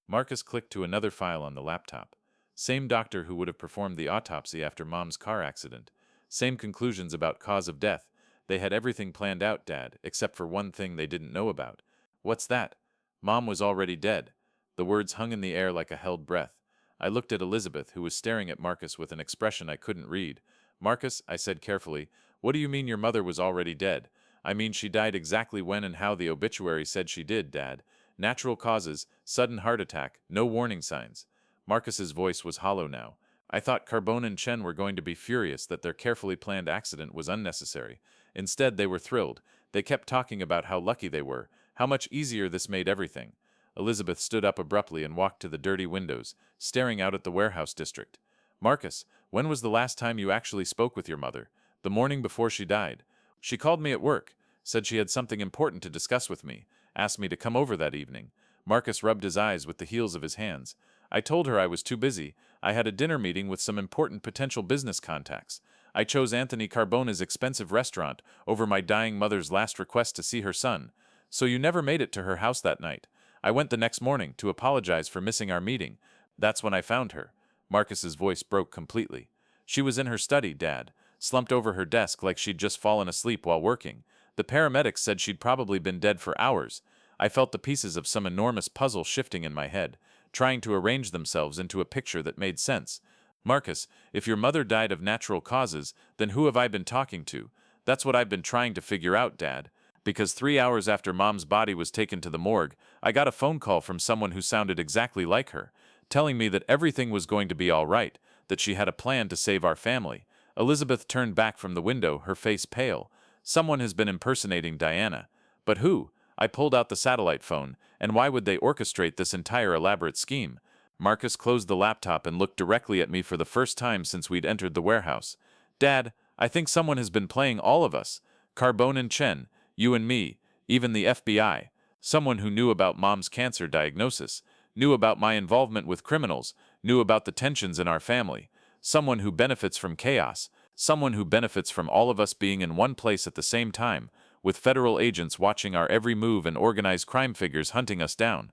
Marcus clicked to another file on the laptop. Same doctor who would have performed the autopsy after Mom's car accident. Same conclusions about cause of death. They had everything planned out, Dad, except for one thing they didn't know about. What's that? Mom was already dead. The words hung in the air like a held breath. I looked at Elizabeth, who was staring at Marcus with an expression I couldn't read. Marcus, I said carefully, what do you mean your mother was already dead? I mean she died exactly when and how the obituary said she did, Dad. Natural causes, sudden heart attack, no warning signs. Marcus's voice was hollow now. I thought Carbone and Chen were going to be furious that their carefully planned accident was unnecessary. Instead, they were thrilled. They kept talking about how lucky they were, how much easier this made everything. Elizabeth stood up abruptly and walked to the dirty windows, staring out at the warehouse district. Marcus, when was the last time you actually spoke with your mother? The morning before she died. She called me at work, said she had something important to discuss with me, asked me to come over that evening. Marcus rubbed his eyes with the heels of his hands. I told her I was too busy. I had a dinner meeting with some important potential business contacts. I chose Anthony Carbone's expensive restaurant over my dying mother's last request to see her son. So you never made it to her house that night. I went the next morning to apologize for missing our meeting. That's when I found her. Marcus's voice broke completely. She was in her study, Dad, slumped over her desk like she'd just fallen asleep while working. The paramedics said she'd probably been dead for hours. I felt the pieces of some enormous puzzle shifting in my head, trying to arrange themselves into a picture that made sense. Marcus, if your mother died of natural causes, then who have I been talking to? That's what I've been trying to figure out, Dad. Because 3 hours after Mom's body was taken to the morgue, I got a phone call from someone who sounded exactly like her, telling me that everything was going to be all right, that she had a plan to save our family. Elizabeth turned back from the window, her face pale. Someone has been impersonating Diana. But who? I pulled out the satellite phone, and why would they orchestrate this entire elaborate scheme? Marcus closed the laptop and looked directly at me for the first time since we'd entered the warehouse. Dad, I think someone has been playing all of us. Carbone and Chen, you and me, even the FBI. Someone who knew about Mom's cancer diagnosis, knew about my involvement with criminals, knew about the tensions in our family. Someone who benefits from chaos, someone who benefits from all of us being in one place at the same time, with federal agents watching our every move and organized crime figures hunting us down.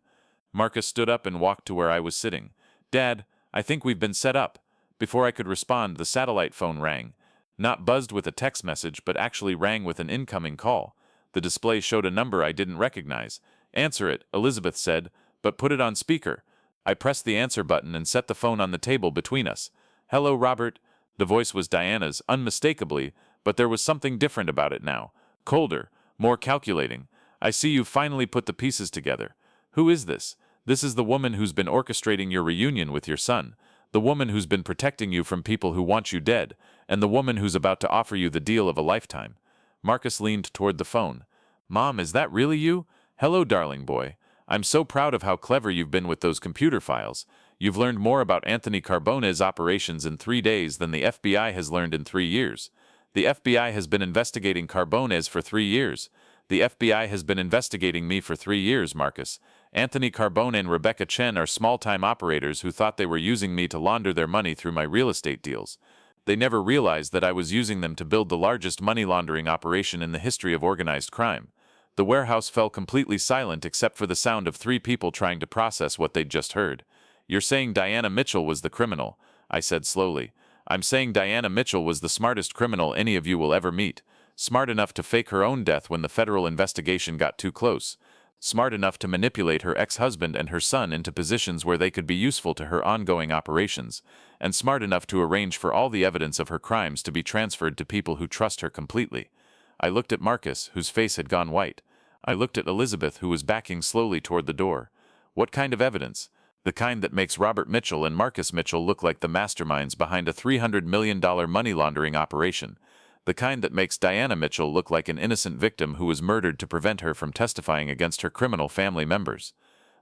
Marcus stood up and walked to where I was sitting. Dad, I think we've been set up. Before I could respond, the satellite phone rang. Not buzzed with a text message, but actually rang with an incoming call. The display showed a number I didn't recognize. Answer it, Elizabeth said, but put it on speaker. I pressed the answer button and set the phone on the table between us. Hello, Robert. The voice was Diana's, unmistakably, but there was something different about it now. Colder, more calculating. I see you've finally put the pieces together. Who is this? This is the woman who's been orchestrating your reunion with your son, the woman who's been protecting you from people who want you dead, and the woman who's about to offer you the deal of a lifetime. Marcus leaned toward the phone. Mom, is that really you? Hello, darling boy. I'm so proud of how clever you've been with those computer files. You've learned more about Anthony Carbone's operations in 3 days than the FBI has learned in 3 years. The FBI has been investigating Carbone's for 3 years. The FBI has been investigating me for 3 years, Marcus. Anthony Carbone and Rebecca Chen are small-time operators who thought they were using me to launder their money through my real estate deals. They never realized that I was using them to build the largest money laundering operation in the history of organized crime. The warehouse fell completely silent except for the sound of 3 people trying to process what they'd just heard. You're saying Diana Mitchell was the criminal, I said slowly. I'm saying Diana Mitchell was the smartest criminal any of you will ever meet. Smart enough to fake her own death when the federal investigation got too close. Smart enough to manipulate her ex-husband and her son into positions where they could be useful to her ongoing operations, and smart enough to arrange for all the evidence of her crimes to be transferred to people who trust her completely. I looked at Marcus, whose face had gone white. I looked at Elizabeth, who was backing slowly toward the door. What kind of evidence? The kind that makes Robert Mitchell and Marcus Mitchell look like the masterminds behind a $300 million money laundering operation. The kind that makes Diana Mitchell look like an innocent victim who was murdered to prevent her from testifying against her criminal family members.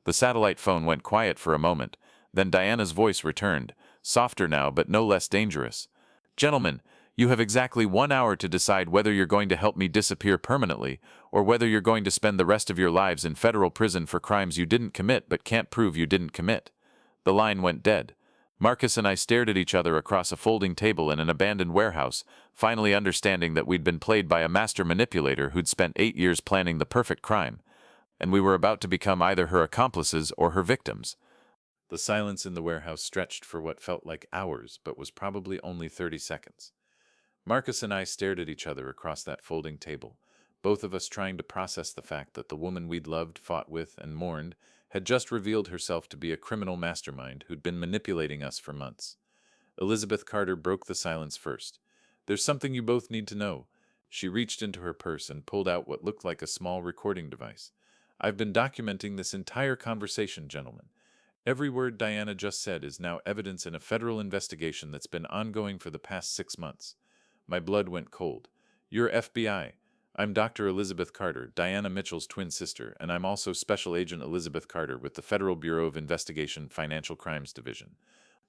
The satellite phone went quiet for a moment. Then Diana's voice returned, softer now but no less dangerous. Gentlemen, you have exactly 1 hour to decide whether you're going to help me disappear permanently, or whether you're going to spend the rest of your lives in federal prison for crimes you didn't commit but can't prove you didn't commit. The line went dead. Marcus and I stared at each other across a folding table in an abandoned warehouse, finally understanding that we'd been played by a master manipulator who'd spent 8 years planning the perfect crime, and we were about to become either her accomplices or her victims. The silence in the warehouse stretched for what felt like hours, but was probably only 30 seconds. Marcus and I stared at each other across that folding table, both of us trying to process the fact that the woman we'd loved, fought with, and mourned had just revealed herself to be a criminal mastermind who'd been manipulating us for months. Elizabeth Carter broke the silence first. "There's something you both need to know." She reached into her purse and pulled out what looked like a small recording device. "I've been documenting this entire conversation, gentlemen. Every word Diana just said is now evidence in a federal investigation that's been ongoing for the past 6 months." My blood went cold. "You're FBI. I'm Dr. Elizabeth Carter, Diana Mitchell's twin sister, and I'm also Special Agent Elizabeth Carter with the Federal Bureau of Investigation Financial Crimes Division."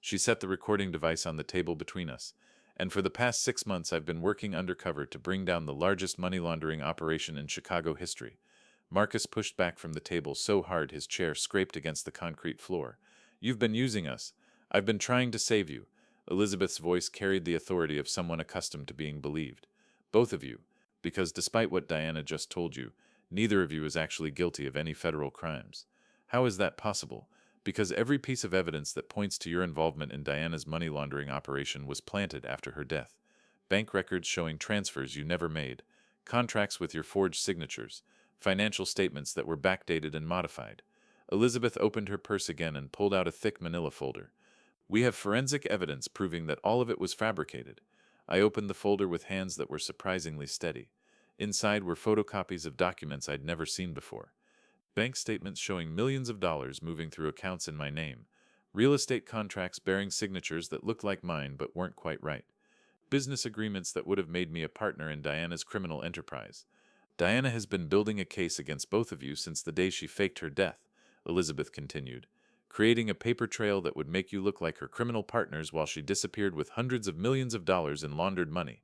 She set the recording device on the table between us. "And for the past 6 months I've been working undercover to bring down the largest money laundering operation in Chicago history." Marcus pushed back from the table so hard his chair scraped against the concrete floor. "You've been using us. I've been trying to save you." Elizabeth's voice carried the authority of someone accustomed to being believed. "Both of you, because despite what Diana just told you, neither of you is actually guilty of any federal crimes." "How is that possible?" "Because every piece of evidence that points to your involvement in Diana's money laundering operation was planted after her death. Bank records showing transfers you never made, contracts with your forged signatures, financial statements that were backdated and modified." Elizabeth opened her purse again and pulled out a thick manila folder. "We have forensic evidence proving that all of it was fabricated." I opened the folder with hands that were surprisingly steady. Inside were photocopies of documents I'd never seen before. Bank statements showing millions of dollars moving through accounts in my name. Real estate contracts bearing signatures that looked like mine but weren't quite right. Business agreements that would have made me a partner in Diana's criminal enterprise. "Diana has been building a case against both of you since the day she faked her death," Elizabeth continued, "creating a paper trail that would make you look like her criminal partners while she disappeared with hundreds of millions of dollars in laundered money.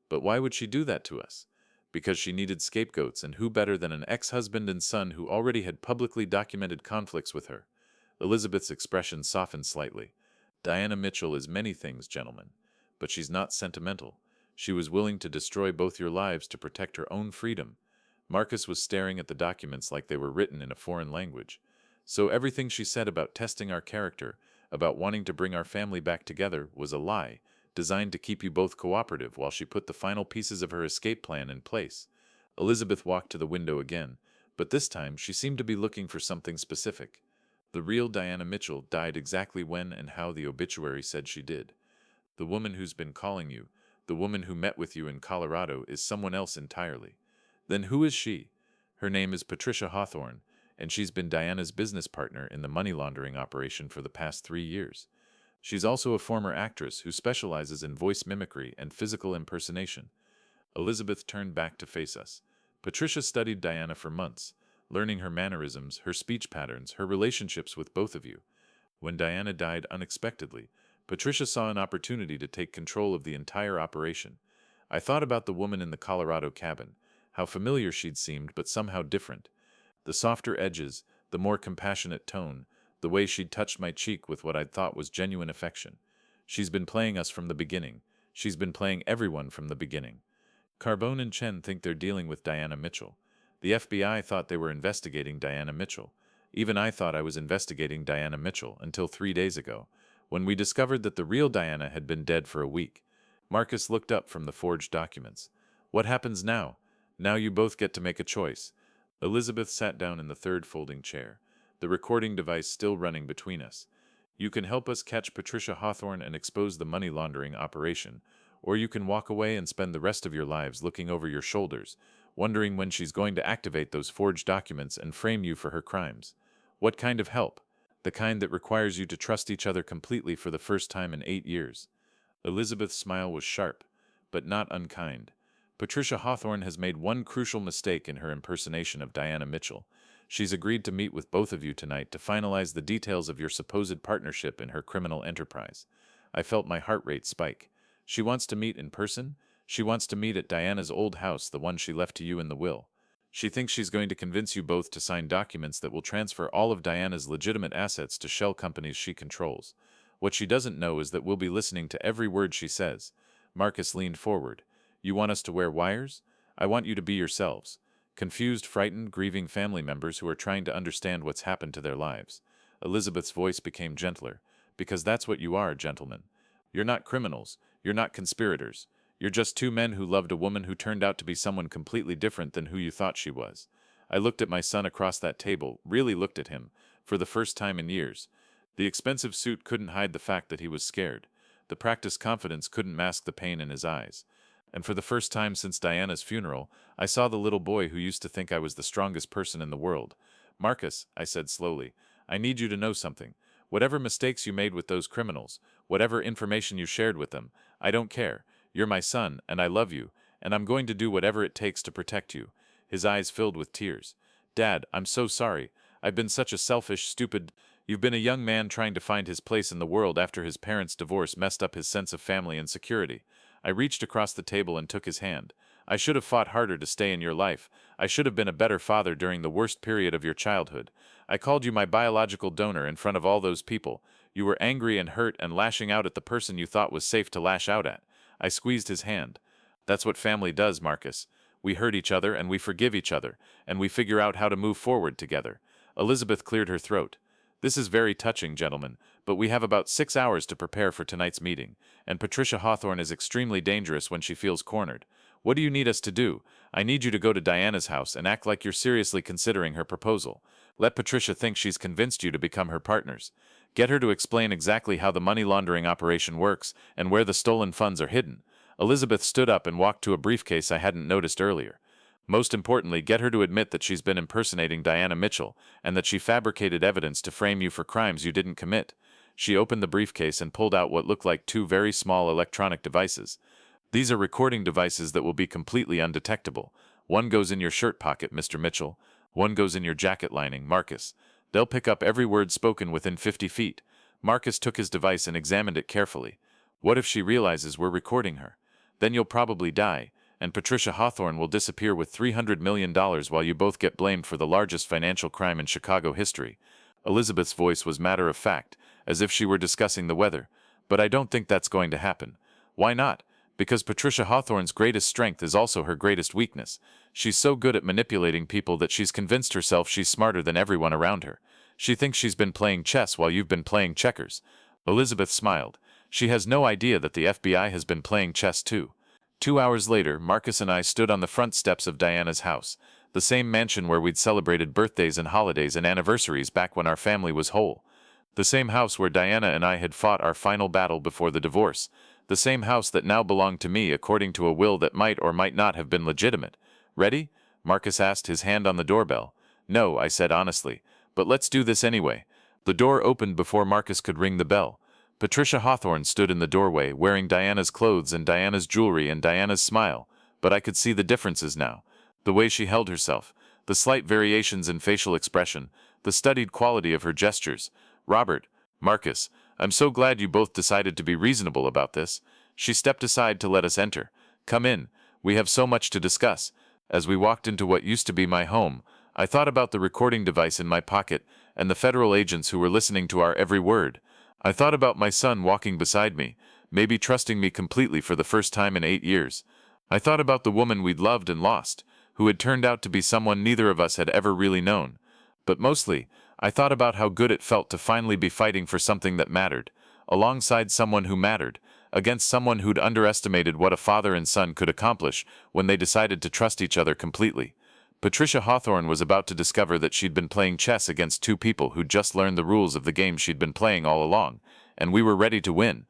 But why would she do that to us? Because she needed scapegoats, and who better than an ex-husband and son who already had publicly documented conflicts with her?" Elizabeth's expression softened slightly. "Diana Mitchell is many things, gentlemen, but she's not sentimental. She was willing to destroy both your lives to protect her own freedom." Marcus was staring at the documents like they were written in a foreign language. "So everything she said about testing our character, about wanting to bring our family back together, was a lie, designed to keep you both cooperative while she put the final pieces of her escape plan in place." Elizabeth walked to the window again, but this time she seemed to be looking for something specific. "The real Diana Mitchell died exactly when and how the obituary said she did. The woman who's been calling you, the woman who met with you in Colorado, is someone else entirely." "Then who is she?" "Her name is Patricia Hawthorne, and she's been Diana's business partner in the money laundering operation for the past 3 years. She's also a former actress who specializes in voice mimicry and physical impersonation." Elizabeth turned back to face us. "Patricia studied Diana for months, learning her mannerisms, her speech patterns, her relationships with both of you. When Diana died unexpectedly, Patricia saw an opportunity to take control of the entire operation. I thought about the woman in the Colorado cabin, how familiar she'd seemed but somehow different. The softer edges, the more compassionate tone, the way she'd touched my cheek with what I'd thought was genuine affection. She's been playing us from the beginning. She's been playing everyone from the beginning. Carbone and Chen think they're dealing with Diana Mitchell. The FBI thought they were investigating Diana Mitchell. Even I thought I was investigating Diana Mitchell until 3 days ago, when we discovered that the real Diana had been dead for a week." Marcus looked up from the forged documents. "What happens now? Now you both get to make a choice." Elizabeth sat down in the third folding chair, the recording device still running between us. "You can help us catch Patricia Hawthorne and expose the money laundering operation, or you can walk away and spend the rest of your lives looking over your shoulders, wondering when she's going to activate those forged documents and frame you for her crimes. What kind of help? The kind that requires you to trust each other completely for the first time in 8 years." Elizabeth's smile was sharp, but not unkind. "Patricia Hawthorne has made one crucial mistake in her impersonation of Diana Mitchell. She's agreed to meet with both of you tonight to finalize the details of your supposed partnership in her criminal enterprise." I felt my heart rate spike. "She wants to meet in person? She wants to meet at Diana's old house, the one she left to you in the will. She thinks she's going to convince you both to sign documents that will transfer all of Diana's legitimate assets to shell companies she controls." What she doesn't know is that we'll be listening to every word she says. Marcus leaned forward. You want us to wear wires? I want you to be yourselves. Confused, frightened, grieving family members who are trying to understand what's happened to their lives. Elizabeth's voice became gentler. Because that's what you are, gentlemen. You're not criminals. You're not conspirators. You're just two men who loved a woman who turned out to be someone completely different than who you thought she was. I looked at my son across that table, really looked at him, for the first time in years. The expensive suit couldn't hide the fact that he was scared. The practiced confidence couldn't mask the pain in his eyes. And for the first time since Diana's funeral, I saw the little boy who used to think I was the strongest person in the world. Marcus, I said slowly, I need you to know something. Whatever mistakes you made with those criminals, whatever information you shared with them, I don't care. You're my son, and I love you, and I'm going to do whatever it takes to protect you. His eyes filled with tears. Dad, I'm so sorry. I've been such a selfish, stupid... You've been a young man trying to find his place in the world after his parents' divorce messed up his sense of family and security. I reached across the table and took his hand. I should have fought harder to stay in your life. I should have been a better father during the worst period of your childhood. I called you my biological donor in front of all those people. You were angry and hurt and lashing out at the person you thought was safe to lash out at. I squeezed his hand. That's what family does, Marcus. We hurt each other and we forgive each other, and we figure out how to move forward together. Elizabeth cleared her throat. This is very touching, gentlemen, but we have about 6 hours to prepare for tonight's meeting, and Patricia Hawthorne is extremely dangerous when she feels cornered. What do you need us to do? I need you to go to Diana's house and act like you're seriously considering her proposal. Let Patricia think she's convinced you to become her partners. Get her to explain exactly how the money laundering operation works and where the stolen funds are hidden. Elizabeth stood up and walked to a briefcase I hadn't noticed earlier. Most importantly, get her to admit that she's been impersonating Diana Mitchell, and that she fabricated evidence to frame you for crimes you didn't commit. She opened the briefcase and pulled out what looked like two very small electronic devices. These are recording devices that will be completely undetectable. One goes in your shirt pocket, Mr. Mitchell. One goes in your jacket lining, Marcus. They'll pick up every word spoken within 50 feet. Marcus took his device and examined it carefully. What if she realizes we're recording her? Then you'll probably die, and Patricia Hawthorne will disappear with $300 million while you both get blamed for the largest financial crime in Chicago history. Elizabeth's voice was matter of fact, as if she were discussing the weather. But I don't think that's going to happen. Why not? Because Patricia Hawthorne's greatest strength is also her greatest weakness. She's so good at manipulating people that she's convinced herself she's smarter than everyone around her. She thinks she's been playing chess while you've been playing checkers. Elizabeth smiled. She has no idea that the FBI has been playing chess too. 2 hours later, Marcus and I stood on the front steps of Diana's house, the same mansion where we'd celebrated birthdays and holidays and anniversaries back when our family was whole. The same house where Diana and I had fought our final battle before the divorce. The same house that now belonged to me according to a will that might or might not have been legitimate. Ready? Marcus asked, his hand on the doorbell. No, I said honestly, but let's do this anyway. The door opened before Marcus could ring the bell. Patricia Hawthorne stood in the doorway, wearing Diana's clothes and Diana's jewelry and Diana's smile, but I could see the differences now. The way she held herself, the slight variations in facial expression, the studied quality of her gestures. Robert, Marcus, I'm so glad you both decided to be reasonable about this. She stepped aside to let us enter. Come in. We have so much to discuss. As we walked into what used to be my home, I thought about the recording device in my pocket and the federal agents who were listening to our every word. I thought about my son walking beside me, maybe trusting me completely for the first time in 8 years. I thought about the woman we'd loved and lost, who had turned out to be someone neither of us had ever really known. But mostly, I thought about how good it felt to finally be fighting for something that mattered, alongside someone who mattered, against someone who'd underestimated what a father and son could accomplish when they decided to trust each other completely. Patricia Hawthorne was about to discover that she'd been playing chess against two people who'd just learned the rules of the game she'd been playing all along, and we were ready to win.